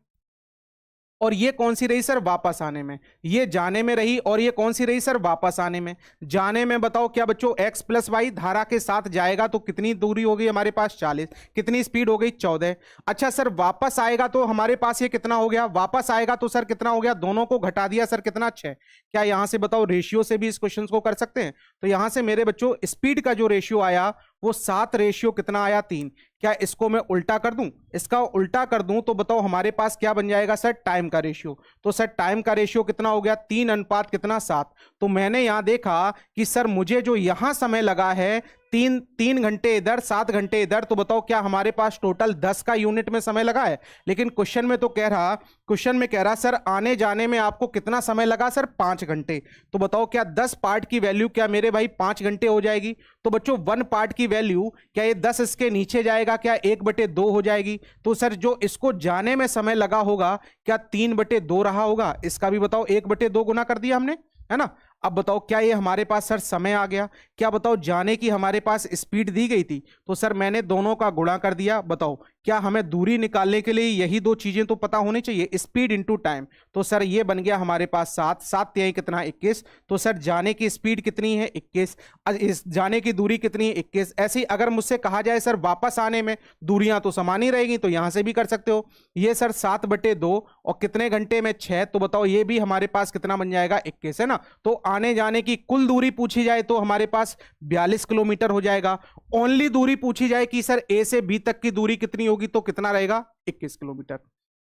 S1: और ये कौन सी रही सर, वापस आने में। ये जाने में रही और ये कौन सी रही सर, वापस आने में। जाने में बताओ क्या बच्चों, x प्लस वाई धारा के साथ जाएगा तो कितनी दूरी होगी हमारे पास, 40। कितनी स्पीड हो गई, 14। अच्छा सर वापस आएगा तो हमारे पास ये कितना हो गया, वापस आएगा तो सर कितना हो गया, दोनों को घटा दिया सर कितना, 6। क्या यहां से बताओ रेशियो से भी इस क्वेश्चन को कर सकते हैं? तो यहां से मेरे बच्चों स्पीड का जो रेशियो आया वो 7 रेशियो कितना आया, 3। क्या इसको मैं उल्टा कर दूं, इसका उल्टा कर दूं तो बताओ हमारे पास क्या बन जाएगा सर, टाइम का रेशियो। तो सर टाइम का रेशियो कितना हो गया, 3 अनुपात कितना, 7। तो मैंने यहां देखा कि सर मुझे जो यहां समय लगा है 3 घंटे इधर, 7 घंटे इधर, तो बताओ क्या हमारे पास टोटल 10 का यूनिट में समय लगा है। लेकिन क्वेश्चन में तो कह रहा सर आने जाने में आपको कितना समय लगा सर, 5 घंटे। तो बताओ क्या 10 पार्ट की वैल्यू क्या मेरे भाई 5 घंटे हो जाएगी? तो बच्चों 1 पार्ट की वैल्यू क्या ये 10 इसके नीचे जाएगा, क्या 1/2 हो जाएगी? तो सर जो इसको जाने में समय लगा होगा क्या 3/2 रहा होगा? इसका भी बताओ 1/2 गुना कर दिया हमने, है ना। अब बताओ क्या ये हमारे पास सर समय आ गया? क्या बताओ जाने की हमारे पास स्पीड दी गई थी, तो सर मैंने दोनों का गुणा कर दिया। बताओ क्या हमें दूरी निकालने के लिए यही 2 चीजें तो पता होनी चाहिए, स्पीड इंटू टाइम। तो सर ये बन गया हमारे पास 7, 7 तिहाई कितना, 21। तो सर जाने की स्पीड कितनी है, 21। इस जाने की दूरी कितनी है, 21। ऐसी अगर मुझसे कहा जाए सर वापस आने में दूरियां तो समान ही रहेगी, तो यहां से भी कर सकते हो। ये सर 7/2 और कितने घंटे में, 6। तो बताओ ये भी हमारे पास कितना बन जाएगा, 21, है ना। तो आने जाने की कुल दूरी पूछी जाए तो हमारे पास 42 किलोमीटर हो जाएगा। ओनली दूरी पूछी जाए कि सर ए से बी तक की दूरी कितनी होगी तो कितना रहेगा, 21 किलोमीटर।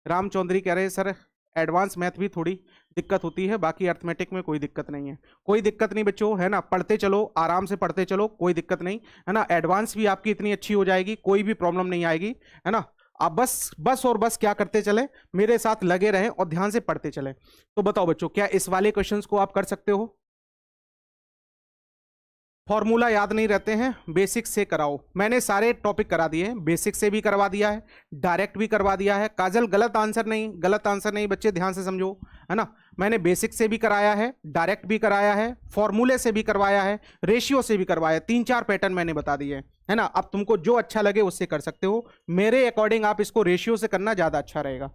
S1: राम चौधरी कह रहे हैं सर एडवांस मैथ भी थोड़ी दिक्कत होती है, बाकी अर्थमेटिक में कोई दिक्कत नहीं है। कोई दिक्कत नहीं बच्चों, है ना, पढ़ते चलो, आराम से पढ़ते चलो, कोई दिक्कत नहीं, है ना। एडवांस भी आपकी इतनी अच्छी हो जाएगी, कोई भी प्रॉब्लम नहीं आएगी, है ना। आप बस और बस क्या करते चले, मेरे साथ लगे रहें और ध्यान से पढ़ते चले। तो बताओ बच्चों क्या इस वाले क्वेश्चंस को आप कर सकते हो? फॉर्मूला याद नहीं रहते हैं, बेसिक से कराओ। मैंने सारे टॉपिक करा दिए हैं, बेसिक से भी करवा दिया है, डायरेक्ट भी करवा दिया है। काजल गलत आंसर नहीं, गलत आंसर नहीं बच्चे, ध्यान से समझो, है ना। मैंने बेसिक से भी कराया है, डायरेक्ट भी कराया है, फॉर्मूले से भी करवाया है, रेशियो से भी करवाया है। 3-4 पैटर्न मैंने बता दिए, है ना। अब तुमको जो अच्छा लगे उससे कर सकते हो। मेरे अकॉर्डिंग आप इसको रेशियो से करना ज्यादा अच्छा रहेगा,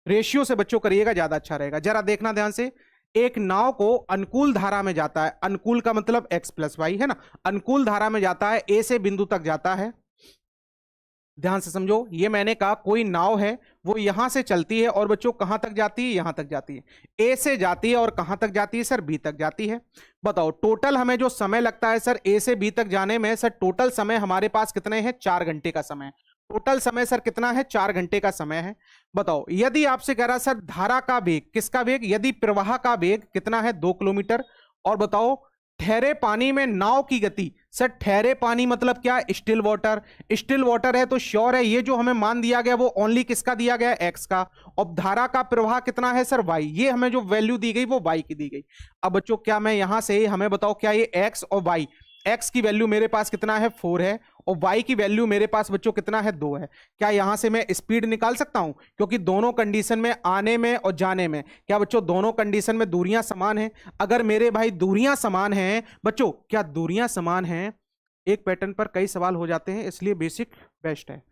S1: रेशियो से बच्चों करिएगा, ज्यादा अच्छा रहेगा। जरा देखना ध्यान से, एक नाव को अनुकूल धारा में जाता है, अनुकूल का मतलब x प्लस वाई, है ना। अनुकूल धारा में जाता है, ए से बिंदु तक जाता है। ध्यान से समझो, ये मैंने कहा कोई नाव है, वो यहां से चलती है और बच्चों कहां तक जाती है, यहां तक जाती है। ए से जाती है और कहां तक जाती है सर, बी तक जाती है। बताओ टोटल हमें जो समय लगता है सर ए से बी तक जाने में, सर टोटल समय हमारे पास कितने हैं, 4 घंटे का समय। टोटल समय सर कितना है, 4 घंटे का समय है। बताओ यदि आपसे कह रहा सर धारा का वेग, किसका वेग, यदि प्रवाह का वेग कितना है, 2 किलोमीटर। और बताओ ठहरे पानी में नाव की गति, सर ठहरे पानी मतलब क्या, स्टिल वाटर। स्टिल वाटर है तो श्योर है ये जो हमें मान दिया गया वो ओनली किसका दिया गया, एक्स का। और धारा का प्रवाह कितना है सर, वाई। ये हमें जो वैल्यू दी गई वो वाई की दी गई। अब बच्चों क्या मैं यहां से, हमें बताओ क्या ये एक्स और वाई, x की वैल्यू मेरे पास कितना है, 4 है, और y की वैल्यू मेरे पास बच्चों कितना है, 2 है। क्या यहां से मैं स्पीड निकाल सकता हूं, क्योंकि दोनों कंडीशन में, आने में और जाने में, क्या बच्चों दोनों कंडीशन में दूरियां समान हैं? अगर मेरे भाई दूरियां समान हैं बच्चों, क्या दूरियां समान हैं, एक पैटर्न पर कई सवाल हो जाते हैं, इसलिए बेसिक बेस्ट है।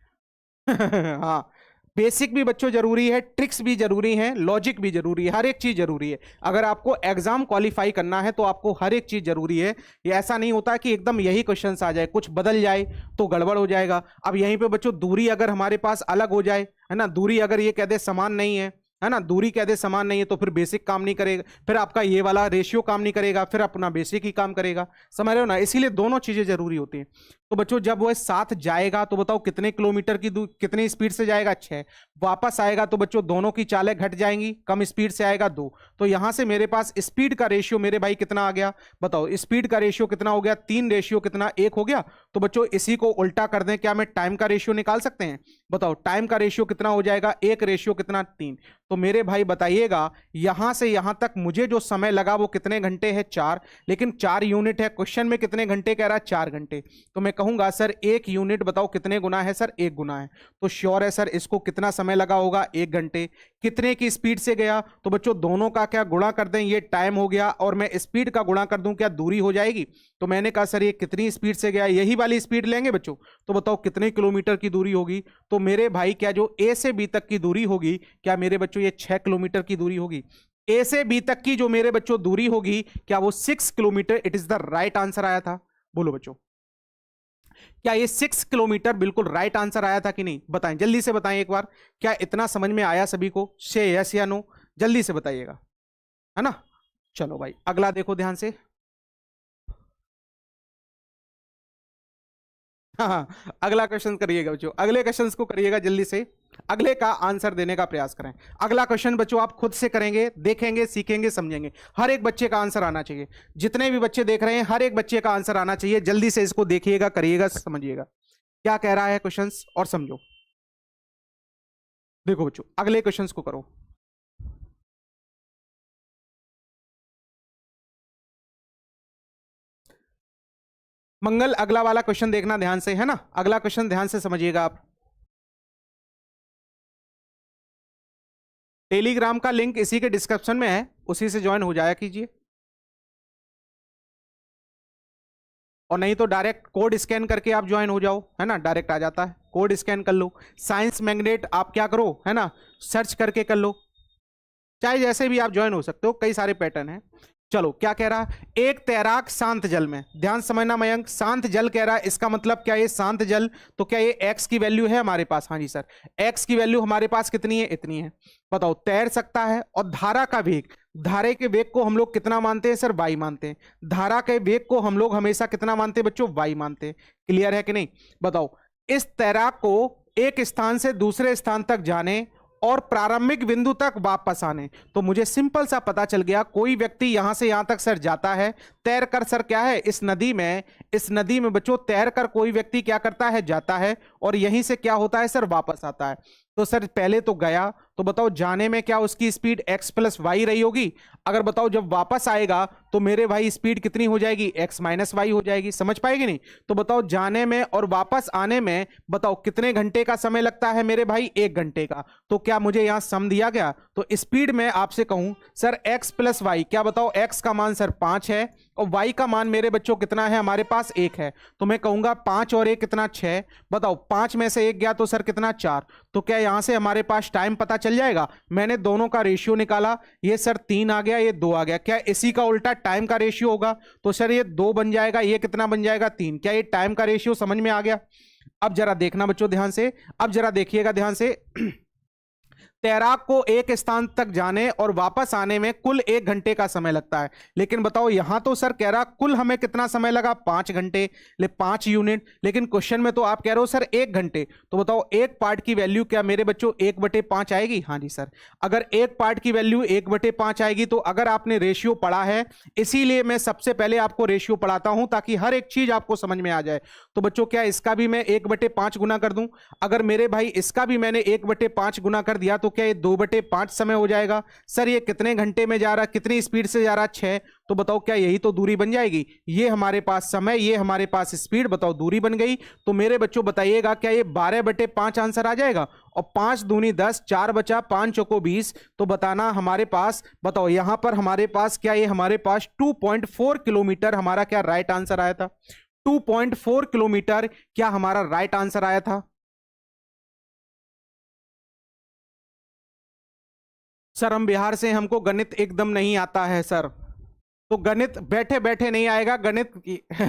S1: हाँ, बेसिक भी बच्चों जरूरी है, ट्रिक्स भी जरूरी है, लॉजिक भी जरूरी है, हर एक चीज जरूरी है। अगर आपको एग्जाम क्वालिफाई करना है तो आपको हर एक चीज जरूरी है। ये ऐसा नहीं होता कि एकदम यही क्वेश्चंस आ जाए, कुछ बदल जाए तो गड़बड़ हो जाएगा। अब यहीं पे बच्चों दूरी अगर हमारे पास अलग हो जाए, है ना, दूरी अगर ये कह दे समान नहीं है ना, दूरी कह दे समान नहीं है, तो फिर बेसिक काम नहीं करेगा, फिर आपका ये वाला रेशियो काम नहीं करेगा, फिर अपना बेसिक ही काम करेगा, समझ रहे हो ना। इसीलिए दोनों चीजें जरूरी होती हैं। तो बच्चों जब वह 7 जाएगा तो बताओ कितने किलोमीटर की कितनी स्पीड से जाएगा, 6। वापस आएगा तो बच्चों दोनों की चालें घट जाएंगी, कम स्पीड से आएगा 2। तो यहां से मेरे पास स्पीड का रेशियो मेरे भाई कितना आ गया, बताओ स्पीड का रेशियो कितना हो गया, 3 रेशियो कितना 1 हो गया। तो बच्चों इसी को उल्टा कर दें, क्या मैं टाइम का रेशियो निकाल सकते हैं, बताओ टाइम का रेशियो कितना हो जाएगा, 1 रेशियो कितना 3। तो मेरे भाई बताइएगा यहां से यहां तक मुझे जो समय लगा वो कितने घंटे है, 4। लेकिन 4 यूनिट है, क्वेश्चन में कितने घंटे कह रहा है, 4 घंटे। तो मैं कहूंगा सर 1 यूनिट बताओ कितने गुना है, सर 1 गुना है। तो श्योर है सर इसको कितना समय लगा होगा, 1 घंटे। कितने की स्पीड से गया, तो बच्चों दोनों का क्या गुणा कर दें, ये टाइम हो गया और मैं स्पीड का गुणा कर दूं, क्या दूरी हो जाएगी। तो मैंने कहा सर ये कितनी स्पीड से गया, यही वाली स्पीड लेंगे बच्चों। तो बताओ कितने किलोमीटर की दूरी होगी। तो मेरे भाई क्या जो ए से बी तक की दूरी होगी, क्या मेरे बच्चों ये 6 किलोमीटर की दूरी होगी। ए से बी तक की जो मेरे बच्चों दूरी होगी, क्या वो 6 kilometre. It is the right answer आया था। बोलो बच्चों क्या ये 6 किलोमीटर बिल्कुल राइट आंसर आया था कि नहीं, बताएं जल्दी से बताएं एक बार। क्या इतना समझ में आया सभी को, से यस या नो, जल्दी से बताइएगा, है ना। चलो भाई अगला देखो ध्यान से। हाँ, अगला क्वेश्चन करिएगा बच्चों, अगले क्वेश्चन को करिएगा जल्दी से, अगले का आंसर देने का प्रयास करें। अगला क्वेश्चन बच्चों आप खुद से करेंगे, देखेंगे, सीखेंगे, समझेंगे। हर एक बच्चे का आंसर आना चाहिए, जितने भी बच्चे देख रहे हैं हर एक बच्चे का आंसर आना चाहिए। जल्दी से इसको देखिएगा, करिएगा, समझिएगा क्या कह रहा है क्वेश्चन और समझो। देखो बच्चों अगले क्वेश्चन को करो। मंगल अगला वाला क्वेश्चन देखना ध्यान से, है ना, अगला क्वेश्चन ध्यान से समझिएगा आप। टेलीग्राम का लिंक इसी के डिस्क्रिप्शन में है, उसी से ज्वाइन हो जाया कीजिए, और नहीं तो डायरेक्ट कोड स्कैन करके आप ज्वाइन हो जाओ, है ना, डायरेक्ट आ जाता है, कोड स्कैन कर लो। साइंस मैग्नेट आप क्या करो, है ना, सर्च करके कर लो, चाहे जैसे भी आप ज्वाइन हो सकते हो, कई सारे पैटर्न हैं। चलो क्या कह रहा है, एक तैराक शांत जल में, ध्यान समझना मयंक, शांत जल कह रहा है, इसका मतलब क्या ये शांत जल, तो क्या ये एक्स की वैल्यू है हमारे पास, हाँ जी सर, एक्स की वैल्यू हमारे पास कितनी है, इतनी है। बताओ तैर सकता है, और धारा का वेग, धारे के वेग को हम लोग कितना मानते हैं सर, वाई मानते हैं। धारा के वेग को हम लोग हमेशा कितना मानते हैं बच्चों, वाई मानते हैं। क्लियर है कि नहीं, बताओ इस तैराक को एक स्थान से दूसरे स्थान तक जाने और प्रारंभिक बिंदु तक वापस आने, तो मुझे सिंपल सा पता चल गया, कोई व्यक्ति यहां से यहां तक सर जाता है, तैर कर सर क्या है, इस नदी में बच्चों तैर कर कोई व्यक्ति क्या करता है, जाता है, और यहीं से क्या होता है सर, वापस आता है। तो सर पहले तो गया, तो बताओ जाने में क्या उसकी स्पीड x प्लस वाई रही होगी। अगर बताओ जब वापस आएगा तो मेरे भाई स्पीड कितनी हो जाएगी, x माइनस वाई हो जाएगी, समझ पाएगी नहीं। तो बताओ जाने में और वापस आने में बताओ कितने घंटे का समय लगता है मेरे भाई, 1 घंटे का। तो क्या मुझे यहां सम दिया गया, तो स्पीड में आपसे कहूं सर x प्लस वाई, क्या बताओ x का मान सर 5 है, और y का मान मेरे बच्चों कितना है हमारे पास, 1 है। तो मैं कहूंगा 5 और 1 कितना, 6। बताओ 5 में से 1 गया तो सर कितना, 4। तो क्या यहां से हमारे पास टाइम पता चल जाएगा। मैंने दोनों का रेशियो निकाला, ये सर 3 आ गया, ये 2 आ गया, क्या इसी का उल्टा टाइम का रेशियो होगा। तो सर ये 2 बन जाएगा, ये कितना बन जाएगा, 3। क्या ये टाइम का रेशियो समझ में आ गया। अब जरा देखना बच्चों ध्यान से, अब जरा देखिएगा ध्यान से। तैराक को एक स्थान तक जाने और वापस आने में कुल 1 घंटे का समय लगता है, लेकिन बताओ यहां तो सर कह रहा कुल हमें कितना समय लगा, 5 घंटे, 5 यूनिट, लेकिन क्वेश्चन में तो आप कह रहे हो सर 1 घंटे। तो बताओ एक पार्ट की वैल्यू क्या मेरे बच्चों 1/5 आएगी, हाँ जी सर। अगर एक पार्ट की वैल्यू 1/5 आएगी, तो अगर आपने रेशियो पढ़ा है, इसीलिए मैं सबसे पहले आपको रेशियो पढ़ाता हूं ताकि हर एक चीज आपको समझ में आ जाए। तो बच्चों क्या इसका भी मैं 1/5 गुना कर दूं, अगर मेरे भाई इसका भी मैंने 1/5 गुना कर दिया, तो क्या ये 2/5 समय हो जाएगा। सर ये कितने घंटे में जा रहा, कितनी स्पीड से जा रहा, 6। तो बताओ क्या यही तो दूरी बन जाएगी, ये हमारे पास समय, ये हमारे पास स्पीड, बताओ दूरी बन गई। तो मेरे बच्चों बताइएगा क्या ये 12/5 आंसर आ जाएगा, और 5 दूनी 10, 4 बचा, 5 चौको 20। तो बताना हमारे पास, बताओ यहां पर हमारे पास क्या ये हमारे पास 2.4 किलोमीटर हमारा क्या राइट आंसर आया था। 2.4 किलोमीटर क्या हमारा राइट आंसर आया था। सर हम बिहार से, हमको गणित एकदम नहीं आता है सर। तो गणित बैठे बैठे नहीं आएगा, गणित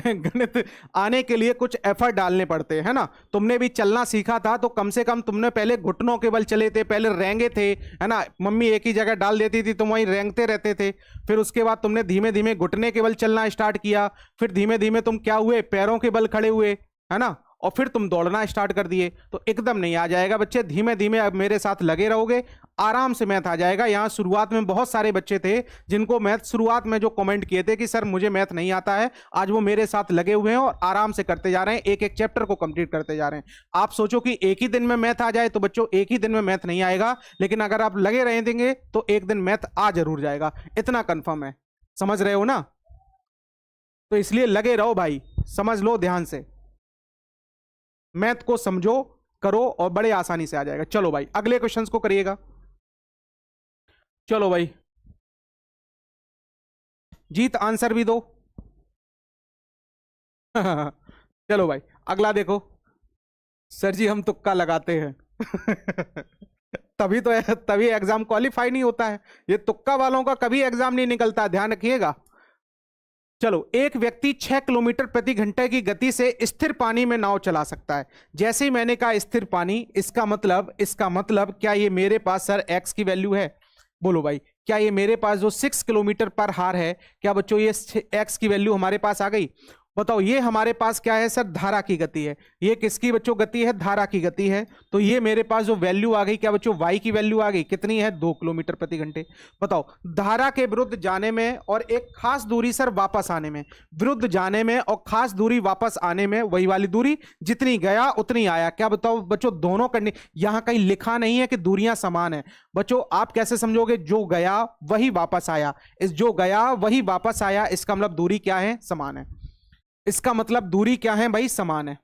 S1: गणित आने के लिए कुछ एफर्ट डालने पड़ते हैं, है ना। तुमने भी चलना सीखा था तो कम से कम तुमने पहले घुटनों के बल चले थे, पहले रेंगे थे, है ना, मम्मी एक ही जगह डाल देती थी, तुम वहीं रेंगते रहते थे। फिर उसके बाद तुमने धीमे धीमे घुटने के बल चलना स्टार्ट किया, फिर धीमे धीमे तुम क्या हुए, पैरों के बल खड़े हुए, है ना, और फिर तुम दौड़ना स्टार्ट कर दिए, तो एकदम नहीं आ जाएगा बच्चे। धीमे धीमे अब मेरे साथ लगे रहोगे, आराम से मैथ आ जाएगा। यहाँ शुरुआत में बहुत सारे बच्चे थे जिनको मैथ शुरुआत में जो कमेंट किए थे कि सर मुझे मैथ नहीं आता है, आज वो मेरे साथ लगे हुए हैं और आराम से करते जा रहे हैं, एक एक चैप्टर को कंप्लीट करते जा रहे हैं। आप सोचो कि एक ही दिन में मैथ आ जाए, तो बच्चों एक ही दिन में मैथ नहीं आएगा, लेकिन अगर आप लगे रह देंगे तो एक दिन मैथ आ जरूर जाएगा, इतना कंफर्म है। समझ रहे हो ना? तो इसलिए लगे रहो भाई, समझ लो ध्यान से, मैथ को समझो, करो और बड़े आसानी से आ जाएगा। चलो भाई अगले क्वेश्चंस को करिएगा। चलो भाई जीत आंसर भी दो। चलो भाई अगला देखो। सर जी हम तुक्का लगाते हैं। तभी एग्जाम क्वालिफाई नहीं होता है, ये तुक्का वालों का कभी एग्जाम नहीं निकलता, ध्यान रखिएगा। चलो, एक व्यक्ति 6 किलोमीटर प्रति घंटे की गति से स्थिर पानी में नाव चला सकता है। जैसे ही मैंने कहा स्थिर पानी, इसका मतलब क्या ये मेरे पास सर एक्स की वैल्यू है? बोलो भाई, क्या ये मेरे पास जो 6 किलोमीटर पर हार है, क्या बच्चों ये एक्स की वैल्यू हमारे पास आ गई? बताओ, ये हमारे पास क्या है सर? धारा की गति है। ये किसकी बच्चों गति है? धारा की गति है। तो ये मेरे पास जो वैल्यू आ गई, क्या बच्चों y की वैल्यू आ गई? कितनी है? 2 किलोमीटर प्रति घंटे। बताओ, धारा के विरुद्ध जाने में और एक खास दूरी सर वापस आने में, विरुद्ध जाने में और खास दूरी वापस आने में, वही वाली दूरी, जितनी गया उतनी आया। क्या बताओ बच्चों, दोनों करने, यहां कहीं लिखा नहीं है कि दूरियां समान है। बच्चों आप कैसे समझोगे? जो गया वही वापस आया, इस जो गया वही वापस आया, इसका मतलब दूरी क्या है? समान है। इसका मतलब दूरी क्या है भाई? समान है।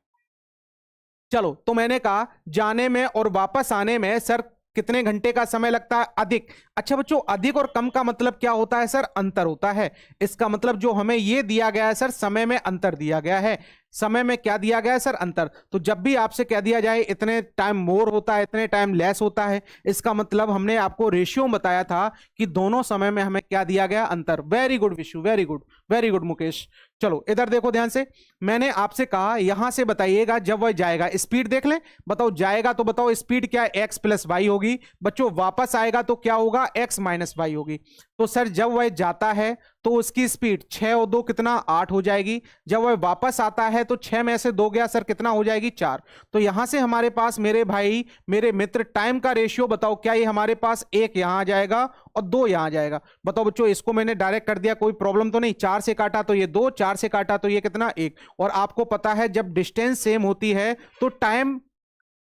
S1: चलो, तो मैंने कहा जाने में और वापस आने में सर कितने घंटे का समय लगता है? अधिक। अच्छा बच्चों, अधिक और कम का मतलब क्या होता है सर? अंतर होता है। इसका मतलब जो हमें ये दिया गया है सर, समय में अंतर दिया गया है। समय में क्या दिया गया है सर? अंतर। तो जब भी आपसे कह दिया जाए इतने टाइम मोर होता है, इतने टाइम लेस होता है, इसका मतलब हमने आपको रेशियो बताया था कि दोनों समय में हमें क्या दिया गया? अंतर। Very good Vishu, very good, very good Mukesh. चलो इधर देखो ध्यान से, मैंने आपसे कहा यहां से बताइएगा जब वह जाएगा, स्पीड देख लें। बताओ जाएगा तो बताओ स्पीड क्या है? एक्स प्लस वाई होगी। बच्चों वापस आएगा तो क्या होगा? एक्स माइनस वाई होगी। तो सर जब वह जाता है तो उसकी स्पीड 6 और 2 कितना? 8 हो जाएगी। जब वह वापस आता है तो 6 में से 2 गया सर, कितना हो जाएगी? 4। तो यहां से हमारे पास मेरे भाई, मेरे मित्र, टाइम का रेशियो बताओ क्या ये हमारे पास 1 यहां आ जाएगा और 2 यहां आ जाएगा? बताओ बच्चों, इसको मैंने डायरेक्ट कर दिया, कोई प्रॉब्लम तो नहीं? 4 से काटा तो ये 2, 4 से काटा तो ये कितना? 1। और आपको पता है जब डिस्टेंस सेम होती है तो टाइम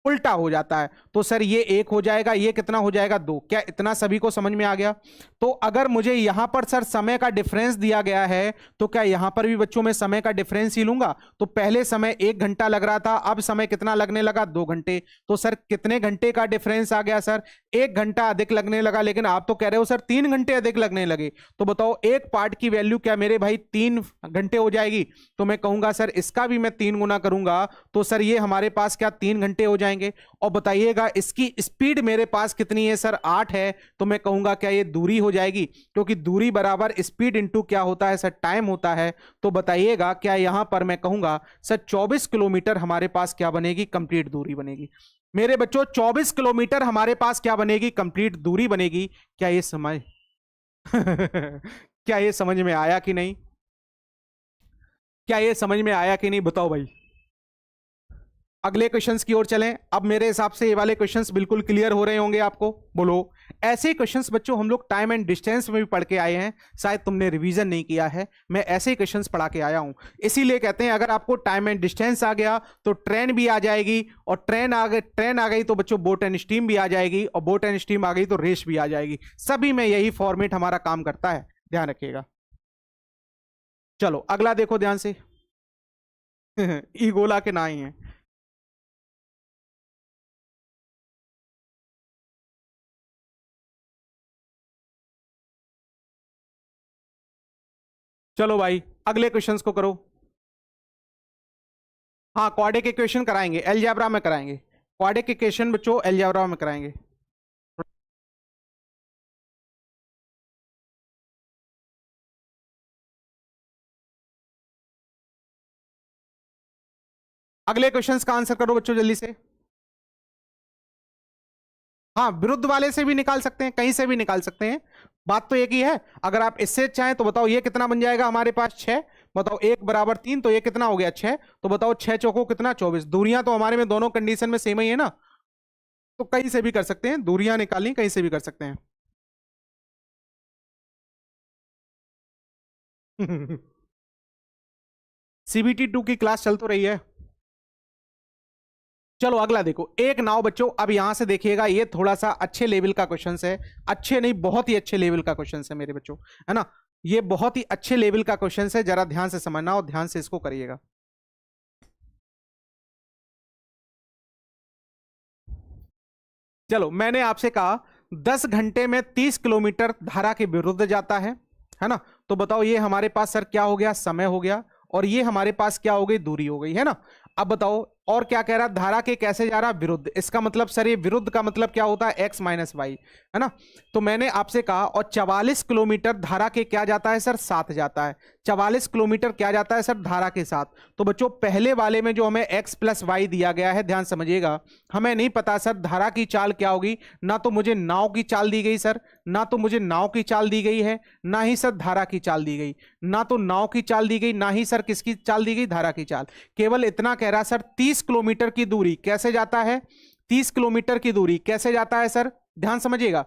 S1: उल्टा हो जाता है। तो सर ये 1 हो जाएगा, ये कितना हो जाएगा? 2। क्या इतना सभी को समझ में आ गया? तो अगर मुझे यहां पर सर समय का डिफरेंस दिया गया है, तो क्या यहां पर भी बच्चों में समय का डिफरेंस ही लूंगा? तो पहले समय 1 घंटा लग रहा था, अब समय कितना लगने लगा? 2 घंटे। तो सर कितने घंटे का डिफरेंस आ गया सर? 1 घंटा अधिक लगने लगा। लेकिन आप तो कह रहे हो सर 3 घंटे अधिक लगने लगे। तो बताओ एक पार्ट की वैल्यू क्या मेरे भाई 3 घंटे हो जाएगी? तो मैं कहूंगा सर इसका भी मैं 3 गुना करूंगा, तो सर ये हमारे पास क्या 3 घंटे हो जाएंगे। और बताइएगा इसकी स्पीड मेरे पास कितनी है सर? 8 है। तो मैं कहूंगा क्या ये दूरी हो जाएगी? क्योंकि दूरी बराबर स्पीड इंटू क्या होता है सर? टाइम होता है। तो बताइएगा क्या यहां पर मैं कहूंगा सर 24 किलोमीटर हमारे पास क्या बनेगी? कंप्लीट दूरी बनेगी। मेरे बच्चों 24 किलोमीटर हमारे पास क्या बनेगी? कंप्लीट दूरी बनेगी। क्या ये समझ क्या ये समझ में आया कि नहीं? क्या ये समझ में आया कि नहीं? बताओ भाई। अगले क्वेश्चंस की ओर चलें। अब मेरे हिसाब से ये वाले क्वेश्चंस बिल्कुल क्लियर हो रहे होंगे आपको। बोलो, ऐसे क्वेश्चंस बच्चों हम लोग टाइम एंड डिस्टेंस में भी पढ़ के आए हैं, शायद तुमने रिवीजन नहीं किया है। मैं ऐसे ही क्वेश्चंस पढ़ा के आया हूं, इसीलिए कहते हैं अगर आपको टाइम एंड डिस्टेंस आ गया तो ट्रेन भी आ जाएगी, और ट्रेन आ गई तो बच्चों बोट एंड स्टीम भी आ जाएगी, और बोट एंड स्टीम आ गई तो रेस भी आ जाएगी। सभी में यही फॉर्मेट हमारा काम करता है, ध्यान रखिएगा। चलो अगला देखो ध्यान से। ईगोला के ना ही है। चलो भाई अगले क्वेश्चंस को करो। हाँ, क्वाड्रेटिक इक्वेशन कराएंगे, अलजेब्रा में कराएंगे। क्वाड्रेटिक इक्वेशन बच्चों अलजेब्रा में कराएंगे। अगले क्वेश्चंस का आंसर करो बच्चों जल्दी से। हाँ, विरुद्ध वाले से भी निकाल सकते हैं, कहीं से भी निकाल सकते हैं, बात तो एक ही है। अगर आप इससे चाहें तो बताओ ये कितना बन जाएगा हमारे पास? 6। बताओ 1 बराबर 3, तो ये कितना हो गया 6। तो बताओ 6 चौको कितना 24। दूरियां तो हमारे में दोनों कंडीशन में सेम ही है ना, तो कहीं से भी कर सकते हैं, दूरियां निकालनी कहीं से भी कर सकते हैं। सीबीटी 2 की क्लास चल तो रही है। चलो अगला देखो, एक नाव बच्चों, अब यहां से देखिएगा, ये थोड़ा सा अच्छे लेवल का क्वेश्चन है, अच्छे नहीं बहुत ही अच्छे लेवल का क्वेश्चन है मेरे बच्चों, है ना। ये बहुत ही अच्छे लेवल का क्वेश्चन है, जरा ध्यान से समझना और ध्यान से इसको करिएगा। चलो मैंने आपसे कहा 10 घंटे में 30 किलोमीटर धारा के विरुद्ध जाता है ना। तो बताओ ये हमारे पास सर क्या हो गया, समय हो गया, और ये हमारे पास क्या हो गई, दूरी हो गई, है ना। अब बताओ और क्या कह रहा है, धारा के कैसे जा रहा, विरुद्ध। इसका मतलब सर ये विरुद्ध का मतलब क्या होता है, एक्स माइनस वाई, है ना। तो मैंने आपसे कहा, और 44 किलोमीटर धारा के क्या जाता है सर, साथ जाता है। 44 किलोमीटर क्या जाता है सर, धारा के साथ। तो बच्चों पहले वाले में जो हमें एक्स प्लस वाई दिया गया है, ध्यान समझिएगा, हमें नहीं पता सर धारा की चाल क्या होगी, ना तो मुझे नाव की चाल दी गई सर, ना तो मुझे नाव की चाल दी गई है, ना ही सर धारा की चाल दी गई, ना तो नाव की चाल दी गई, ना ही सर किसकी चाल दी गई, धारा की चाल। केवल इतना कह रहा सर 30 किलोमीटर की दूरी कैसे जाता है, 30 किलोमीटर की दूरी कैसे जाता है सर, ध्यान समझिएगा।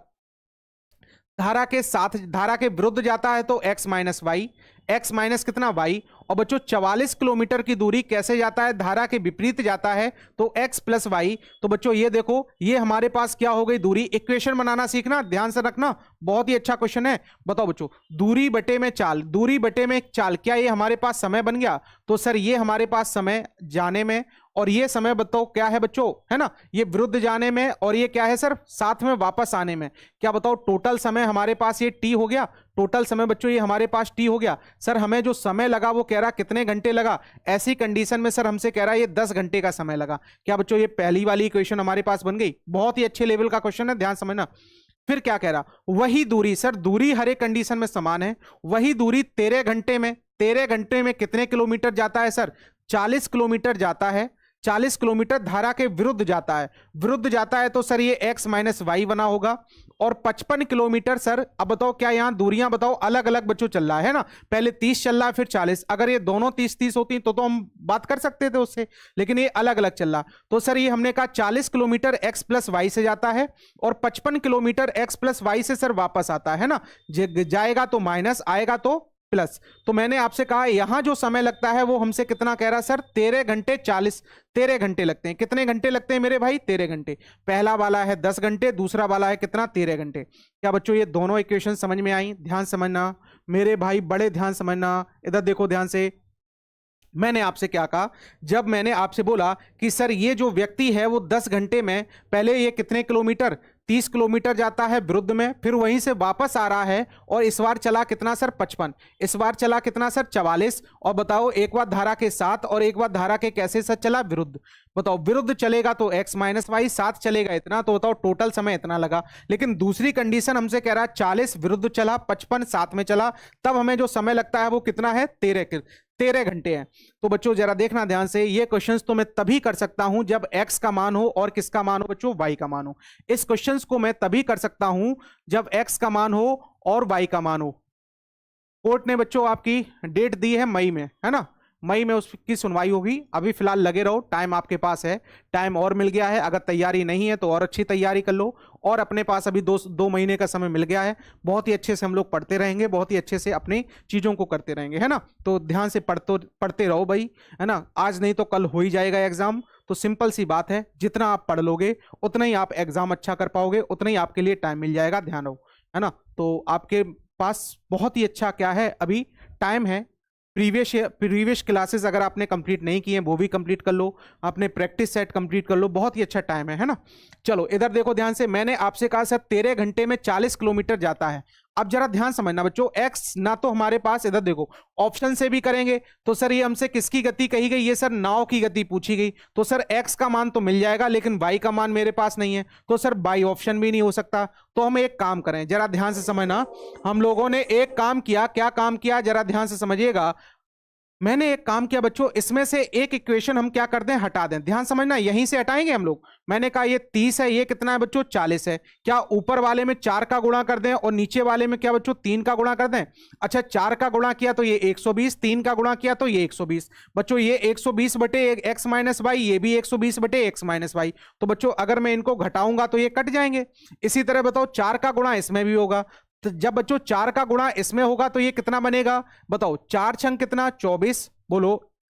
S1: धारा के साथ, धारा के विरुद्ध जाता है तो x minus y, x minus कितना y। और बच्चों 44 किलोमीटर की दूरी कैसे जाता है, धारा के विपरीत जाता है तो x प्लस वाई। तो बच्चों ये देखो, ये हमारे पास क्या हो गई, दूरी। इक्वेशन बनाना सीखना, ध्यान से रखना, बहुत ही अच्छा क्वेश्चन है। बताओ बच्चों, दूरी बटे में चाल, दूरी बटे में चाल, क्या ये हमारे पास समय बन गया। तो सर ये हमारे पास समय जाने में, और ये समय बताओ क्या है बच्चों, है ना, ये विरुद्ध जाने में, और ये क्या है सर, साथ में वापस आने में। क्या बताओ टोटल समय हमारे पास ये टी हो गया, टोटल समय बच्चों ये हमारे पास टी हो गया। सर हमें जो समय लगा वो कह रहा कितने घंटे लगा, ऐसी कंडीशन में सर हमसे कह रहा है ये 10 घंटे का समय लगा। क्या बच्चों ये पहली वाली इक्वेशन हमारे पास बन गई, बहुत ही अच्छे लेवल का क्वेश्चन है, ध्यान समझना। फिर क्या कह रहा, वही दूरी, सर दूरी हर एक कंडीशन में समान है, वही दूरी 13 घंटे में, 13 घंटे में कितने किलोमीटर जाता है सर, 40 किलोमीटर जाता है। 40 किलोमीटर धारा के विरुद्ध जाता है, विरुद्ध जाता है तो सर ये x माइनस वाई बना होगा। और 55 किलोमीटर सर, अब बताओ क्या यहां दूरियां बताओ अलग अलग बच्चों चल रहा है ना, पहले 30 चल रहा है फिर 40। अगर ये दोनों 30-30 होती तो हम बात कर सकते थे उससे, लेकिन ये अलग अलग चल रहा। तो सर ये हमने कहा 40 किलोमीटर x प्लस वाई से जाता है, और 55 किलोमीटर x प्लस वाई से सर वापस आता है ना। जाएगा तो माइनस, आएगा तो प्लस। तो मैंने आपसे कहा यहां जो समय लगता है वो हमसे कितना कह रहा सर, 13 घंटे 40, 13 घंटे लगते हैं। कितने घंटे लगते हैं मेरे भाई, 13 घंटे। पहला वाला है 10 घंटे, दूसरा वाला है कितना, 13 घंटे। क्या बच्चों ये दोनों इक्वेशन समझ में आई, ध्यान समझना मेरे भाई, बड़े ध्यान समझना, इधर देखो ध्यान से। मैंने आपसे क्या कहा, जब मैंने आपसे बोला कि सर ये जो व्यक्ति है वो 10 घंटे में पहले ये कितने किलोमीटर, 30 किलोमीटर जाता है विरुद्ध में, फिर वहीं से वापस आ रहा है, और इस बार चला कितना सर 55, इस बार चला कितना सर 44। और बताओ एक बार धारा के साथ और एक बार धारा के कैसे सर चला, विरुद्ध। बताओ विरुद्ध चलेगा तो x माइनस वाई, साथ चलेगा इतना, तो बताओ टोटल समय इतना लगा। लेकिन दूसरी कंडीशन हमसे कह रहा है 40 विरुद्ध चला, 55 साथ में चला, तब हमें जो समय लगता है वो कितना है, 13 घंटे हैं। तो बच्चों जरा देखना ध्यान से, ये क्वेश्चंस तो मैं तभी कर सकता हूं जब x का मान हो और किसका मान हो बच्चों, y का मान हो। इस क्वेश्चंस को मैं तभी कर सकता हूं जब x का मान हो और y का मान हो। कोर्ट ने बच्चों आपकी डेट दी है मई में, है ना, मई में उसकी सुनवाई होगी। अभी फिलहाल लगे रहो, टाइम आपके पास है, टाइम और मिल गया है। अगर तैयारी नहीं है तो और अच्छी तैयारी कर लो, और अपने पास अभी दो महीने का समय मिल गया है। बहुत ही अच्छे से हम लोग पढ़ते रहेंगे, बहुत ही अच्छे से अपनी चीज़ों को करते रहेंगे, है ना। तो ध्यान से पढ़ते रहो भाई, है ना, आज नहीं तो कल हो ही जाएगा एग्जाम। तो सिंपल सी बात है, जितना आप पढ़ लोगे उतना ही आप एग्जाम अच्छा कर पाओगे, उतना ही आपके लिए टाइम मिल जाएगा, ध्यान रहो, है ना। तो आपके पास बहुत ही अच्छा क्या है, अभी टाइम है। प्रीवियस क्लासेस अगर आपने कंप्लीट नहीं किए वो भी कंप्लीट कर लो, अपने प्रैक्टिस सेट कंप्लीट कर लो, बहुत ही अच्छा टाइम है ना। चलो इधर देखो ध्यान से, मैंने आपसे कहा सर 13 घंटे में 40 किलोमीटर जाता है। अब जरा ध्यान समझना बच्चों, x ना तो हमारे पास, इधर देखो ऑप्शन से भी करेंगे तो सर ये हमसे किसकी गति कही गई, ये सर नाव की गति पूछी गई, तो सर x का मान तो मिल जाएगा, लेकिन y का मान मेरे पास नहीं है, तो सर बाई ऑप्शन भी नहीं हो सकता। तो हम एक काम करें, जरा ध्यान से समझना, हम लोगों ने एक काम किया, क्या काम किया, जरा ध्यान से समझिएगा। मैंने एक काम किया बच्चों, इसमें से एक इक्वेशन हम क्या कर दें, हटा दें। ध्यान समझना, यहीं से हटाएंगे हम लोग। मैंने कहा ये 30 है, ये कितना है बच्चों 40 है। क्या ऊपर वाले में 4 का गुणा कर दें और नीचे वाले में क्या बच्चों 3 का गुणा कर दें? अच्छा, 4 का गुणा किया तो ये 120, 3 का गुणा किया तो ये 120। बच्चों ये 120 बटे एक्स माइनस वाई, ये भी 120 बटे एक्स माइनस वाई। तो बच्चों अगर मैं इनको घटाऊंगा तो ये कट जाएंगे। इसी तरह बताओ 4 का गुणा इसमें भी होगा, तो जब बच्चों 4 का गुणा इसमें होगा तो ये कितना बनेगा? बताओ 4 छंग कितना 24, बोलो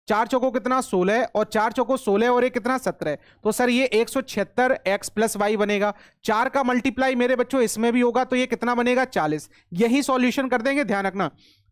S1: 4 चौको कितना 16, और 4 चौको 16 और ये कितना 17। तो सर ये 176 एक्स प्लस वाई बनेगा। 4 का मल्टीप्लाई मेरे बच्चों इसमें भी होगा तो ये कितना बनेगा 40। यही सॉल्यूशन कर देंगे, ध्यान रखना।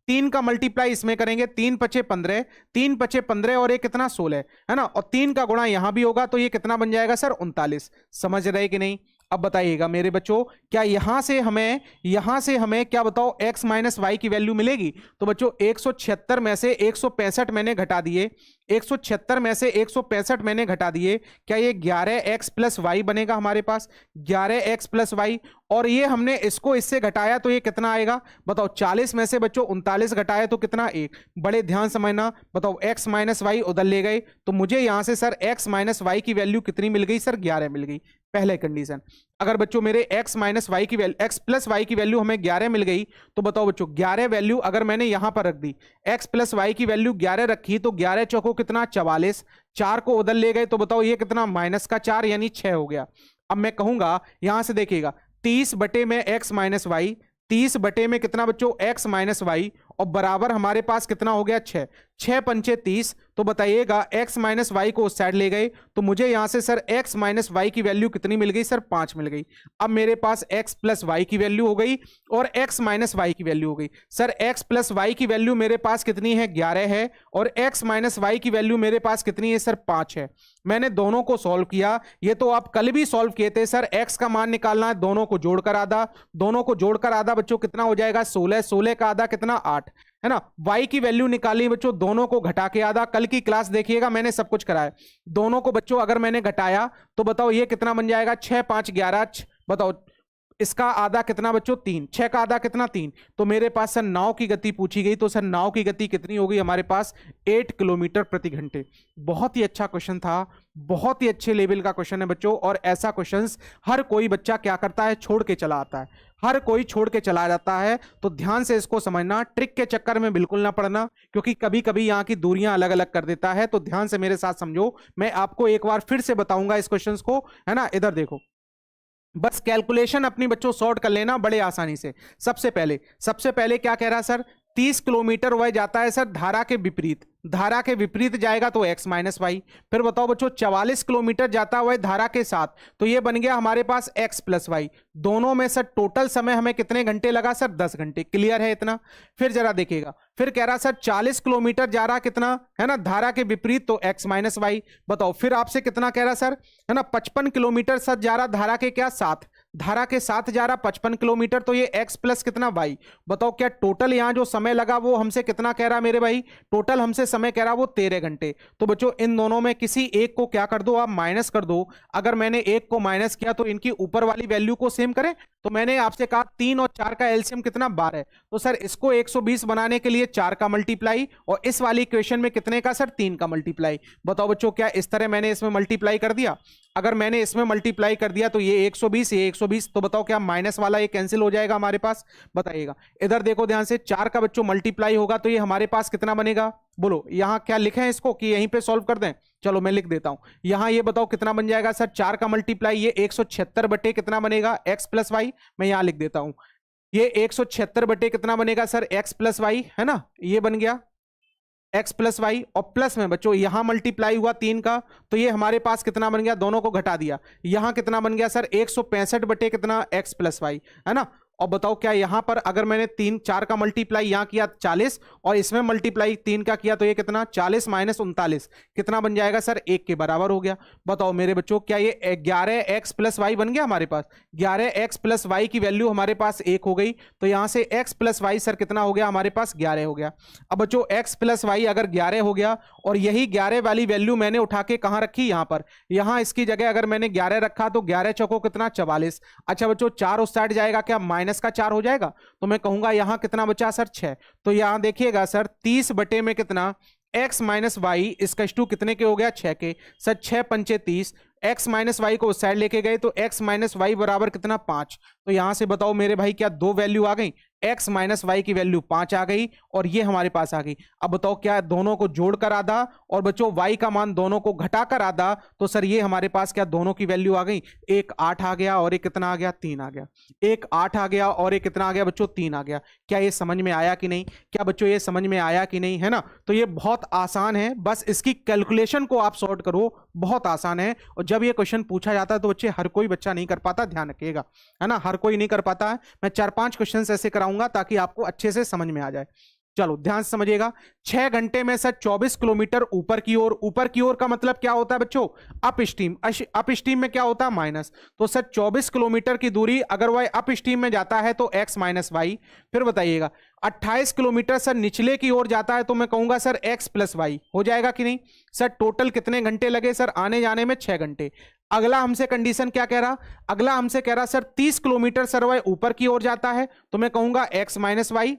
S1: 3 का मल्टीप्लाई इसमें करेंगे, 3 पचे 15, 3 पचे 15 और ये कितना 16 है ना, और 3 का गुणा यहां भी होगा तो ये कितना बन जाएगा सर 39। समझ रहे कि नहीं? अब बताइएगा मेरे बच्चों, क्या यहां से हमें क्या बताओ x माइनस वाई की वैल्यू मिलेगी? तो बच्चों 176 में से 165 मैंने घटा दिए, 176 में से 165 मैंने घटा दिए। क्या ये 11x प्लस वाई बनेगा हमारे पास? 11x plus Y. और ये हमने इसको इससे घटाया तो ये कितना आएगा? बताओ 40 में से बच्चों 39 घटाया तो कितना 1। बड़े ध्यान समझना। बताओ x माइनस वाई उधर ले गए तो मुझे यहां से सर x माइनस वाई की वैल्यू कितनी मिल गई सर? 11 मिल गई। पहले कंडीशन। अगर बच्चों मेरे x माइनस वाई की वैल्यू, x प्लस वाई की वैल्यू हमें 11 मिल गई, तो बताओ बच्चों 11 वैल्यू अगर मैंने यहां पर रख दी, x प्लस वाई की वैल्यू 11 रखी, तो 11 चौको कितना 44, 4 को उधर ले गए तो बताओ ये कितना -4 यानी 6 हो गया। अब मैं कहूंगा यहां से देखिएगा 30 बटे में x माइनस वाई, 30 बटे में कितना बच्चों x माइनस वाई, और बराबर हमारे पास कितना हो गया 6, 6 पंचे 30। तो बताइएगा x माइनस वाई को उस साइड ले गए तो मुझे यहां से सर x माइनस वाई की वैल्यू कितनी मिल गई सर? 5 मिल गई। अब मेरे पास x प्लस वाई की वैल्यू हो गई और x माइनस वाई की वैल्यू हो गई। सर x प्लस वाई की वैल्यू मेरे पास कितनी है? 11 है, और x माइनस वाई की वैल्यू मेरे पास कितनी है सर? 5 है। मैंने दोनों को सॉल्व किया, ये तो आप कल भी सॉल्व किए थे सर। x का मान निकालना है, दोनों को जोड़कर आधा, दोनों को जोड़कर आधा बच्चों कितना हो जाएगा? 16, 16 का आधा कितना 8 है ना। y की वैल्यू निकाली बच्चों, दोनों को घटा के आधा। कल की क्लास देखिएगा, मैंने सब कुछ कराया। दोनों को बच्चों अगर मैंने घटाया तो बताओ ये कितना बन जाएगा? 6 5 11, बताओ इसका आधा कितना बच्चों? 3, 6 का आधा कितना 3। तो मेरे पास सर नाव की गति पूछी गई, तो सर नाव की गति कितनी होगी हमारे पास? 8 किलोमीटर प्रति घंटे। बहुत ही अच्छा क्वेश्चन था, बहुत ही अच्छे लेवल का क्वेश्चन है बच्चों। और ऐसा क्वेश्चन हर कोई बच्चा क्या करता है? छोड़ के चला आता है, हर कोई छोड़ के चला जाता है। तो ध्यान से इसको समझना, ट्रिक के चक्कर में बिल्कुल ना पड़ना, क्योंकि कभी कभी यहाँ की दूरियां अलग अलग कर देता है। तो ध्यान से मेरे साथ समझो, मैं आपको एक बार फिर से बताऊंगा इस क्वेश्चन को, है ना। इधर देखो, बस कैलकुलेशन अपनी बच्चों सॉर्ट कर लेना बड़े आसानी से। सबसे पहले क्या कह रहा है सर? 30 किलोमीटर वह जाता है सर धारा के विपरीत, धारा के विपरीत जाएगा तो x माइनस वाई। फिर बताओ बच्चों 44 किलोमीटर जाता हुआ धारा के साथ, तो ये बन गया हमारे पास x प्लस वाई। दोनों में सर टोटल समय हमें कितने घंटे लगा सर? 10 घंटे। क्लियर है इतना? फिर जरा देखिएगा, फिर कह रहा सर 40 किलोमीटर जा रहा कितना है ना धारा के विपरीत, तो x माइनस वाई। बताओ फिर आपसे कितना कह रहा सर? है ना 55 किलोमीटर सर जा रहा धारा के क्या साथ, धारा के साथ जा रहा 55 किलोमीटर, तो ये x प्लस कितना वाई। बताओ क्या टोटल यहां जो समय लगा वो हमसे कितना कह रहा मेरे भाई? टोटल हमसे समय कह रहा वो 13 घंटे। तो बच्चों इन दोनों में किसी एक को क्या कर दो आप? माइनस कर दो। अगर मैंने एक को माइनस किया तो इनकी ऊपर वाली वैल्यू को सेम करें। तो मैंने आपसे कहा 3 और 4 का एलसीएम कितना? 12। तो सर इसको 120 बनाने के लिए 4 का मल्टीप्लाई, और इस वाली इक्वेशन में कितने का सर? 3 का मल्टीप्लाई। बताओ बच्चों क्या इस तरह मैंने इसमें मल्टीप्लाई कर दिया? अगर मैंने इसमें मल्टीप्लाई कर दिया तो ये 120, ये 120, तो बताओ क्या माइनस वाला ये कैंसिल हो जाएगा हमारे पास? बताइएगा। इधर देखो ध्यान से, 4 का बच्चों मल्टीप्लाई होगा तो ये हमारे पास कितना बनेगा? बोलो यहां क्या लिखें इसको कि यहीं पे सॉल्व कर दें? चलो मैं लिख देता हूं यहां। ये बताओ कितना बन जाएगा सर? 4 का मल्टीप्लाई ये 176 बटे कितना बनेगा? x plus y. मैं यहां लिख देता हूं, ये 176 बटे कितना बनेगा सर? x प्लस वाई, है ना। ये बन गया x प्लस वाई, और प्लस में बच्चों यहां मल्टीप्लाई हुआ 3 का, तो ये हमारे पास कितना बन गया? दोनों को घटा दिया, यहां कितना बन गया सर? 165 बटे कितना? x प्लस वाई, है ना। और बताओ क्या यहां पर अगर मैंने 3 4 का मल्टीप्लाई यहां किया 40, और इसमें मल्टीप्लाई 3 का किया, तो ये कितना? 40 माइनस 39 कितना बन जाएगा सर? 1 के बराबर हो गया। बताओ मेरे बच्चों क्या ये 11x प्लस वाई बन गया हमारे पास? 11x प्लस वाई की वैल्यू हमारे पास 1 हो गई, तो यहां से x प्लस वाई सर कितना हो गया हमारे पास? 11 हो गया। अब बच्चों x प्लस वाई अगर 11 हो गया, और यही 11 वाली वैल्यू मैंने उठा के कहां रखी? यहां पर। यहां इसकी जगह अगर मैंने 11 रखा तो 11 चौको कितना? 44। अच्छा बच्चों 4 उस साइड जाएगा, क्या माइनस का 4 हो जाएगा? तो मैं कहूंगा यहां कितना बचा सर? 6। तो यहां देखिएगा सर 30 बटे में कितना? x माइनस वाई इसका टू कितने के हो गया 6 के। सर 6 पंचे 30, x माइनस वाई को उस साइड लेके गए तो x माइनस वाई बराबर कितना 5। तो यहां से बताओ मेरे भाई क्या दो वैल्यू आ गई, x माइनस वाई की वैल्यू 5 आ गई और ये हमारे पास आ गई। अब बताओ क्या दोनों को जोड़कर आधा और बच्चों y का मान दोनों को घटाकर आधा, तो सर ये हमारे पास क्या दोनों की वैल्यू आ गई, एक 8 आ गया और एक कितना आ गया 3 आ गया। एक 8 आ गया और एक कितना आ गया बच्चों 3 आ गया। क्या ये समझ में आया कि नहीं, क्या बच्चों ये समझ में आया कि नहीं, है ना। तो ये बहुत आसान है, बस इसकी कैलकुलेशन को आप सॉर्ट करो, बहुत आसान है। और जब ये क्वेश्चन पूछा जाता है तो बच्चे हर कोई बच्चा नहीं कर पाता, ध्यान रखिएगा, है ना, हर कोई नहीं कर पाता है। मैं 4-5 क्वेश्चन ऐसे कराऊंगा ताकि आपको अच्छे से समझ में आ जाए। चलो ध्यान से समझिएगा। 6 घंटे में सर 24 किलोमीटर ऊपर की ओर, ऊपर की ओर का मतलब क्या होता है बच्चों, अप स्ट्रीम। अप स्ट्रीम में क्या होता है माइनस। तो सर 24 किलोमीटर की दूरी अगर वह अप स्ट्रीम में जाता है तो x माइनस वाई। फिर बताइएगा 28 किलोमीटर सर निचले की ओर जाता है तो मैं कहूंगा सर x प्लस वाई। हो जाएगा कि नहीं। सर टोटल कितने घंटे लगे, सर आने जाने में 6 घंटे। अगला हमसे कंडीशन क्या कह रहा, अगला हमसे कह रहा सर 30 किलोमीटर सर वह ऊपर की ओर जाता है तो मैं कहूंगा x माइनस वाई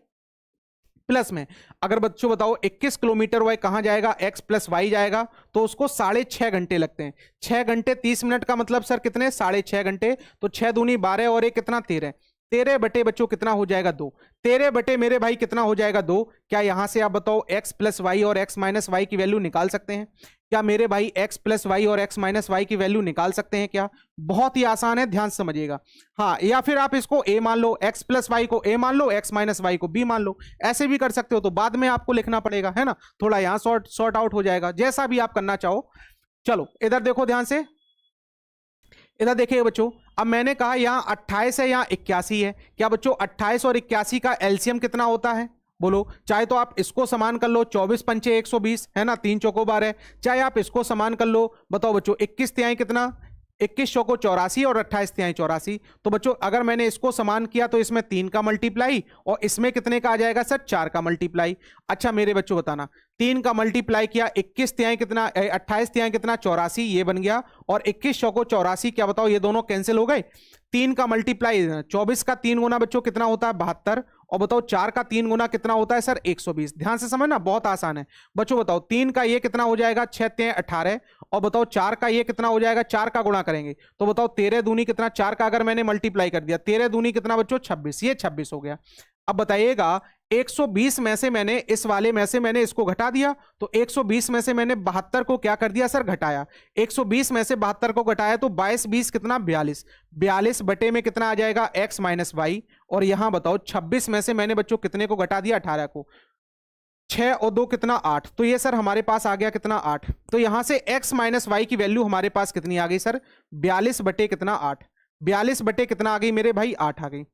S1: प्लस में। अगर बच्चों बताओ 21 किलोमीटर वह कहां जाएगा, x प्लस वाई जाएगा तो उसको 6.5 घंटे लगते हैं। 6 घंटे 30 मिनट का मतलब सर कितने 6.5 घंटे। तो 6 दूनी 12 और एक कितना 13, 13 बटे बच्चों कितना हो जाएगा 2, 13 बटे मेरे भाई कितना हो जाएगा 2। क्या यहां से आप बताओ x प्लस वाई और x माइनस वाई की वैल्यू निकाल सकते हैं क्या मेरे भाई, x प्लस वाई और x माइनस वाई की वैल्यू निकाल सकते हैं क्या। बहुत ही आसान है, ध्यान समझिएगा। हाँ, या फिर आप इसको a मान लो, x प्लस वाई को a मान लो, x माइनस वाई को b मान लो, ऐसे भी कर सकते हो। तो बाद में आपको लिखना पड़ेगा, है ना, थोड़ा यहां सॉर्ट आउट हो जाएगा, जैसा भी आप करना चाहो। चलो इधर देखो ध्यान से, इधर देखिए बच्चों। अब मैंने कहा यहां 28 है, यहां 81 है। क्या बच्चों 28 और 81 का एलसीएम कितना होता है, बोलो। चाहे तो आप इसको समान कर लो, 24 पंचे 120, है ना, 3 चौको 12। चाहे आप इसको समान कर लो, बताओ बच्चों 21 तिहाई कितना, 21 चौको 84 और 28 तिहाई 84। तो बच्चों अगर मैंने इसको समान किया तो इसमें 3 का मल्टीप्लाई और इसमें कितने का आ जाएगा सर 4 का मल्टीप्लाई। अच्छा मेरे बच्चों बताना, 3 का मल्टीप्लाई किया, 21 तिहाई कितना, 28 तिहाई कितना 84, ये बन गया, और 21 चौको 84। क्या बताओ ये दोनों कैंसिल हो गए। 3 का मल्टीप्लाई, 24 का 3 गुना बच्चों कितना होता है 72, और बताओ 4 का 3 गुना कितना होता है सर 120। ध्यान से समझना, बहुत आसान है बच्चों। बताओ 3 का ये कितना हो जाएगा 6 तिहाई 18, और बताओ 4 का ये कितना हो जाएगा, 4 का गुणा करेंगे तो बताओ 13 दूनी कितना, 4 का अगर मैंने मल्टीप्लाई कर दिया 13 दूनी कितना बच्चों 26, ये 26 हो गया। अब बताइएगा 120 में से मैंने इस वाले में से मैंने इसको घटा दिया, तो 120 में से मैंने 72 को क्या कर दिया सर घटाया। 120 में से 72 को घटाया तो 22 20 कितना 42, 42 बटे में कितना आ जाएगा x माइनस वाई। और यहां बताओ 26 में से मैंने बच्चों कितने को घटा दिया 18 को, 6 और 2 कितना 8, तो ये सर हमारे पास आ गया कितना 8। तो यहां से x माइनस वाई की वैल्यू हमारे पास कितनी आ गई सर 42 बटे कितना 8, 42 बटे कितना आ गई मेरे भाई 8 आ गई।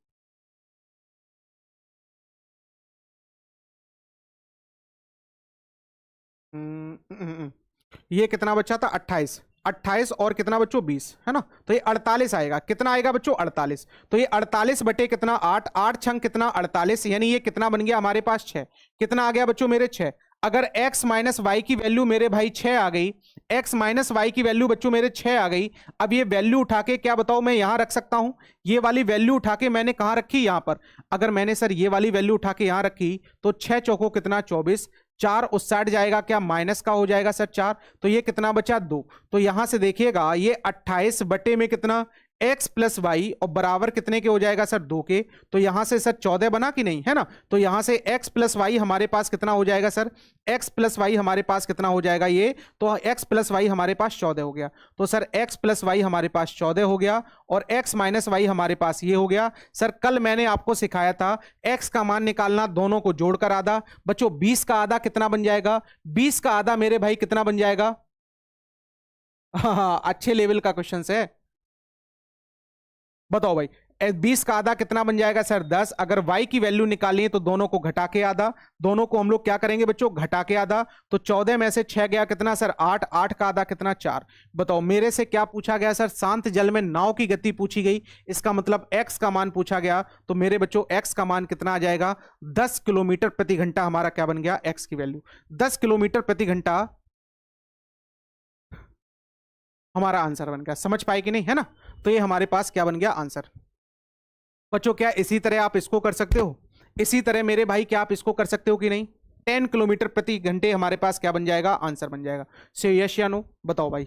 S1: ये कितना बचा था 28, 28 और कितना बच्चों 20, है ना, तो ये 48 आएगा। कितना आएगा बच्चों 48। तो ये 48 बटे कितना 8, 8 छंग कितना 48, यानी ये कितना बन गया हमारे पास 6। कितना आ गया बच्चों मेरे 6। अगर x माइनस वाई की वैल्यू मेरे भाई 6 आ गई, x माइनस वाई की वैल्यू बच्चों मेरे 6 आ गई। अब ये वैल्यू उठा के क्या बताओ मैं यहां रख सकता हूं, ये वाली वैल्यू उठा के मैंने कहां रखी यहां पर। अगर मैंने सर ये वाली वैल्यू उठा के यहां रखी तो 6 चौको कितना 24, 4 उस साइड जाएगा, क्या माइनस का हो जाएगा सर 4, तो ये कितना बचा 2। तो यहां से देखिएगा ये 28 बटे में कितना x प्लस वाई और बराबर कितने के हो जाएगा सर 2 के। तो यहां से सर 14 बना कि नहीं, है ना। तो यहां से x प्लस वाई हमारे पास कितना हो जाएगा सर, x प्लस वाई हमारे पास कितना हो जाएगा ये, तो x प्लस वाई हमारे पास 14 हो गया। तो सर x प्लस वाई हमारे पास 14 हो गया और x माइनस वाई हमारे पास ये हो गया। सर कल मैंने आपको सिखाया था x का मान निकालना, दोनों को जोड़कर आधा। बच्चों 20 का आधा कितना बन जाएगा, 20 का आधा मेरे भाई कितना बन जाएगा। हाँ अच्छे लेवल का क्वेश्चन है, बताओ भाई 20 का आधा कितना बन जाएगा सर 10। अगर y की वैल्यू निकालनी है तो दोनों को घटा के आधा, दोनों को हम लोग क्या करेंगे बच्चों घटा के आधा। तो 14 में से 6 गया कितना सर 8, 8 का आधा कितना 4। बताओ मेरे से क्या पूछा गया सर, शांत जल में नाव की गति पूछी गई, इसका मतलब x का मान पूछा गया। तो मेरे बच्चों x का मान कितना आ जाएगा 10 किलोमीटर प्रति घंटा। हमारा क्या बन गया x की वैल्यू 10 किलोमीटर प्रति घंटा हमारा आंसर बन गया। समझ पाए कि नहीं, है ना। तो ये हमारे पास क्या बन गया आंसर। बच्चों क्या इसी तरह आप इसको कर सकते हो, इसी तरह मेरे भाई क्या आप इसको कर सकते हो कि नहीं। 10 किलोमीटर प्रति घंटे हमारे पास क्या बन जाएगा, आंसर बन जाएगा। से यस या नो बताओ भाई।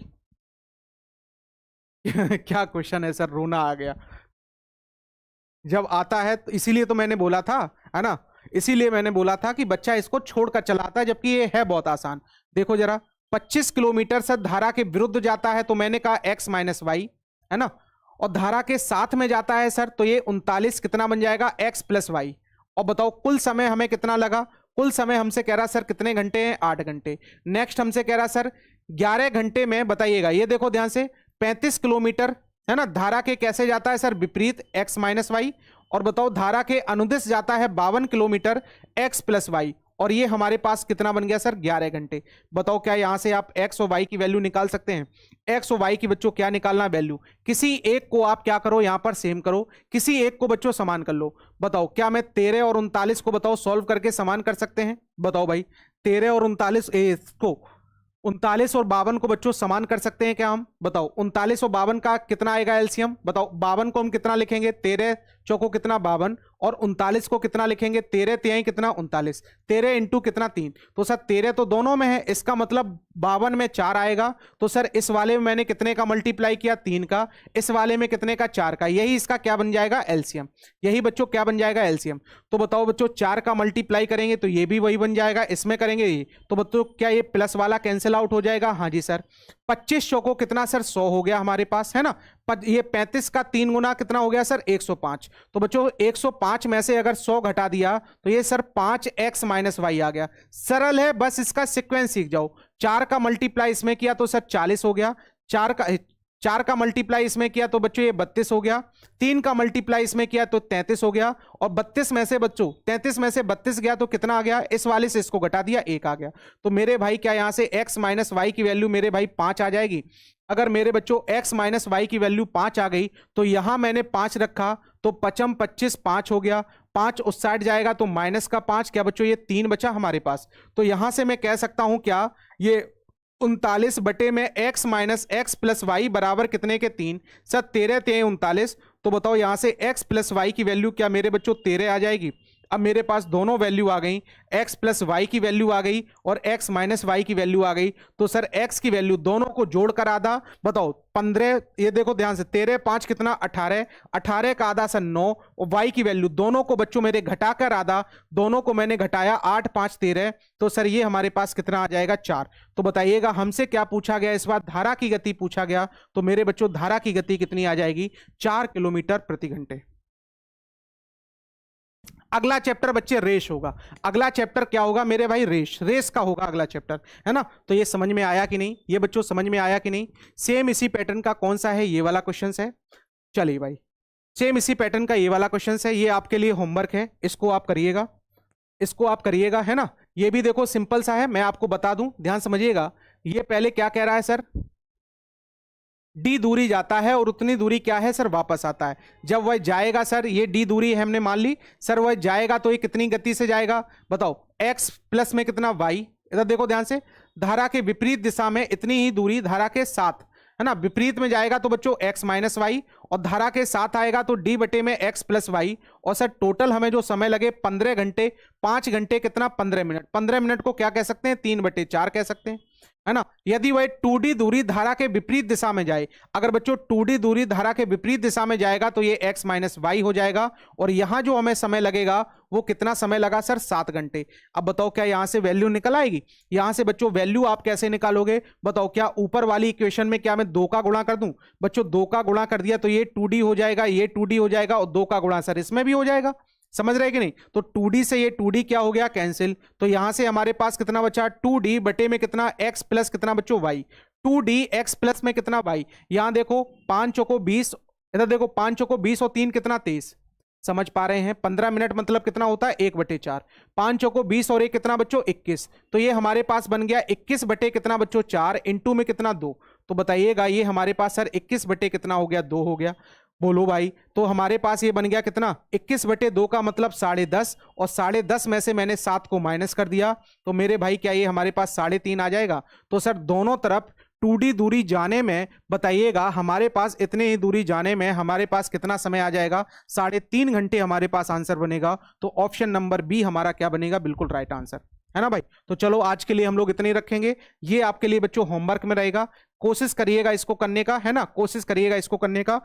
S1: क्या क्वेश्चन है सर, रोना आ गया जब आता है, तो इसीलिए तो मैंने बोला था, है ना, इसीलिए मैंने बोला था कि बच्चा इसको छोड़कर चलाता है, जबकि ये है बहुत आसान। देखो जरा, 25 किलोमीटर से धारा के विरुद्ध जाता है तो मैंने कहा x माइनस वाई, है ना, और धारा के साथ में जाता है सर तो ये 39 कितना बन जाएगा, x प्लस वाई। और बताओ कुल समय हमें कितना लगा, कुल समय हमसे कह रहा सर कितने घंटे हैं, 8 घंटे। नेक्स्ट हमसे कह रहा सर 11 घंटे में बताइएगा, ये देखो ध्यान से 35 किलोमीटर, है ना, धारा के कैसे जाता है सर, विपरीत x माइनस वाई। और बताओ धारा के अनुदिश जाता है 52 किलोमीटर x प्लस वाई, और ये हमारे पास कितना बन गया सर, 11 घंटे। बताओ क्या यहां से आप x और y की वैल्यू निकाल सकते हैं, x और y की बच्चों क्या निकालना वैल्यू, किसी एक को आप क्या करो यहां पर सेम करो, किसी एक को बच्चों समान कर लो। बताओ क्या मैं 13 और 39 को बताओ सॉल्व करके समान कर सकते हैं, बताओ भाई 13 और 39 को 39 और 52 को बच्चों समान कर सकते हैं क्या हम, बताओ 39 और 52 का कितना आएगा एलसीएम, बताओ 52 को हम कितना लिखेंगे, 13 चौको कितना 52, और 39 को कितना लिखेंगे, 13 तिहाई कितना 39, 13 इंटू कितना 3, तो सर 13 तो दोनों में है, इसका मतलब 52 में 4 आएगा। तो सर इस वाले में मैंने कितने का मल्टीप्लाई किया, 3 का, इस वाले में कितने का, 4 का, यही इसका क्या बन जाएगा, एलसीएम। यही बच्चों क्या बन जाएगा, एलसीएम। तो बताओ बच्चों 4 का मल्टीप्लाई करेंगे तो ये भी वही बन जाएगा, इसमें करेंगे ये, तो बच्चों क्या ये प्लस वाला कैंसिल आउट हो जाएगा, हाँ जी सर। 25 चौको कितना सर, 100 हो गया हमारे पास, है ना। ये 35 का 3 गुना कितना हो गया सर, 105। तो बच्चों 105 में से अगर 100 घटा दिया तो ये सर 5x माइनस वाई आ गया। सरल है, बस इसका सीक्वेंस सीख जाओ। 4 का मल्टीप्लाई इसमें किया तो सर 40 हो गया, 4 का मल्टीप्लाई इसमें किया तो बच्चों ये 32 हो गया, 3 का मल्टीप्लाई इसमें किया तो 33 हो गया, और 32 में से बच्चों 33 में से 32 गया तो कितना आ गया, इस वाले से इसको घटा दिया 1 आ गया। तो मेरे भाई क्या यहां से x माइनस वाई की वैल्यू मेरे भाई 5 आ जाएगी। अगर मेरे बच्चों x माइनस वाई की वैल्यू 5 आ गई तो यहां मैंने 5 रखा तो 5 25 5 हो गया, 5 उस साइड जाएगा तो माइनस का 5, क्या बच्चों ये 3 बचा हमारे पास। तो यहां से मैं कह सकता हूं क्या, ये 39 बटे में x minus x plus y बराबर कितने के 3, सर 13 3 39। तो बताओ यहां से x प्लस वाई की वैल्यू क्या मेरे बच्चों 13 आ जाएगी। अब मेरे पास दोनों वैल्यू आ गई, x प्लस वाई की वैल्यू आ गई और x माइनस वाई की वैल्यू आ गई। तो सर x की वैल्यू दोनों को जोड़कर आधा, बताओ 15, ये देखो ध्यान से 13 5 कितना 18, 18 का आधा सर 9, और y की वैल्यू दोनों को बच्चों मेरे घटाकर आधा, दोनों को मैंने घटाया 8 5 13, तो सर ये हमारे पास कितना आ जाएगा 4। तो बताइएगा हमसे क्या पूछा गया इस बार, धारा की गति पूछा गया, तो मेरे बच्चों धारा की गति कितनी आ जाएगी, 4 किलोमीटर प्रति घंटे। अगला चैप्टर बच्चे रेस होगा। अगला चैप्टर क्या होगा मेरे भाई, रेस का होगा अगला चैप्टर, है ना। तो ये समझ में आया कि नहीं, ये बच्चों समझ में आया कि नहीं। सेम इसी पैटर्न का कौन सा है, ये वाला क्वेश्चन है। चलिए भाई, सेम इसी पैटर्न का ये वाला क्वेश्चन है, ये आपके लिए होमवर्क है, इसको आप करिएगा, इसको आप करिएगा, है ना। ये भी देखो सिंपल सा है, मैं आपको बता दूं, ध्यान समझिएगा। ये पहले क्या कह रहा है सर, d दूरी जाता है और उतनी दूरी क्या है सर, वापस आता है। जब वह जाएगा सर, ये d दूरी है हमने मान ली सर, वह जाएगा तो ये कितनी गति से जाएगा, बताओ x प्लस में कितना y, इधर देखो ध्यान से, धारा के विपरीत दिशा में इतनी ही दूरी धारा के साथ, है ना, विपरीत में जाएगा तो बच्चों x माइनस वाई, और धारा के साथ आएगा तो d बटे में x प्लस वाई। और सर टोटल हमें जो समय लगे 15 घंटे, 5 घंटे कितना 15 मिनट, 15 मिनट को क्या कह सकते हैं, 3/4 कह सकते हैं, है ना। यदि वह 2D दूरी धारा के विपरीत दिशा में जाए, अगर बच्चों 2D दूरी धारा के विपरीत दिशा में जाएगा तो ये x माइनस वाई हो जाएगा, और यहां जो हमें समय लगेगा वो कितना समय लगा सर, 7 घंटे। अब बताओ क्या यहां से वैल्यू निकल आएगी, यहां से बच्चों वैल्यू आप कैसे निकालोगे, बताओ क्या ऊपर वाली इक्वेशन में क्या मैं 2 का गुणा कर दूं, बच्चों 2 का गुणा कर दिया तो ये 2D हो जाएगा, ये 2D हो जाएगा, और 2 का गुणा सर इसमें भी हो जाएगा, समझ रहे कि नहीं। तो 2D से ये 2D क्या हो गया, कैंसिल। तो यहां से हमारे पास कितना बचा, 2D बटे में कितना x प्लस कितना बच्चों y, 2D x प्लस में कितना y। यहां देखो 5 चौको 20, इधर देखो 5 चौको 20 और 3 कितना 23, समझ पा रहे हैं। 15 मिनट मतलब कितना होता है, 1/4, 5 चौको 20 और 1 कितना बच्चों 21। तो ये हमारे पास बन गया 21 बटे कितना बच्चों 4, इंटू में कितना 2। तो बताइएगा ये हमारे पास सर 21 बटे कितना हो गया, 2 हो गया, बोलो भाई। तो हमारे पास ये बन गया कितना, 21 बटे 2 का मतलब 10.5, और 10.5 में से मैंने 7 को माइनस कर दिया, तो मेरे भाई क्या ये हमारे पास 3.5 आ जाएगा। तो सर दोनों तरफ 2D दूरी जाने में बताइएगा हमारे पास, इतनी ही दूरी जाने में हमारे पास कितना समय आ जाएगा, 3.5 घंटे हमारे पास आंसर बनेगा। तो ऑप्शन नंबर बी हमारा क्या बनेगा, बिल्कुल राइट आंसर। है ना भाई। तो चलो आज के लिए हम लोग इतने ही रखेंगे। ये आपके लिए बच्चों होमवर्क में रहेगा, कोशिश करिएगा इसको करने का, है ना, कोशिश करिएगा इसको करने का।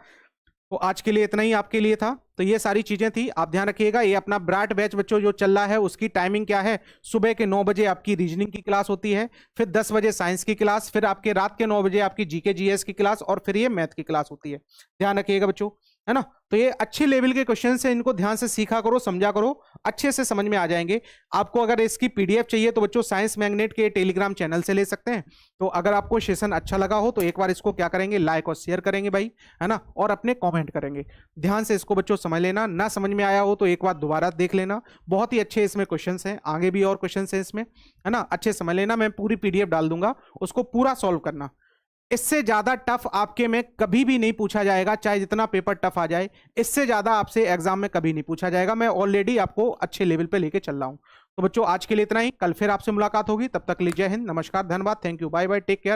S1: तो आज के लिए इतना ही आपके लिए था। तो ये सारी चीजें थी, आप ध्यान रखिएगा। ये अपना ब्राट बैच बच्चों जो चल रहा है उसकी टाइमिंग क्या है, सुबह के 9 बजे आपकी रीजनिंग की क्लास होती है, फिर 10 बजे साइंस की क्लास, फिर आपके रात के 9 बजे आपकी जीके जीएस की क्लास, और फिर ये मैथ की क्लास होती है। ध्यान रखिएगा बच्चों, है ना। तो ये अच्छे लेवल के क्वेश्चन है, इनको ध्यान से सीखा करो, समझा करो, अच्छे से समझ में आ जाएंगे। आपको अगर इसकी पीडीएफ चाहिए तो बच्चों साइंस मैग्नेट के टेलीग्राम चैनल से ले सकते हैं। तो अगर आपको सेशन अच्छा लगा हो तो एक बार इसको क्या करेंगे, लाइक और शेयर करेंगे भाई, है ना, और अपने कमेंट करेंगे। ध्यान से इसको बच्चों समझ लेना, ना समझ में आया हो तो एक बार दोबारा देख लेना। बहुत ही अच्छे इसमें क्वेश्चंस हैं, आगे भी और क्वेश्चंस हैं इसमें, है ना। अच्छे समझ लेना, मैं पूरी पीडीएफ डाल दूंगा, उसको पूरा सॉल्व करना। इससे ज्यादा टफ आपके में कभी भी नहीं पूछा जाएगा, चाहे जितना पेपर टफ आ जाए, इससे ज्यादा आपसे एग्जाम में कभी नहीं पूछा जाएगा। मैं ऑलरेडी आपको अच्छे लेवल पे लेके चल रहा हूं। तो बच्चों आज के लिए इतना ही, कल फिर आपसे मुलाकात होगी, तब तक के लिए जय हिंद, नमस्कार, धन्यवाद, thank you, bye bye, take care.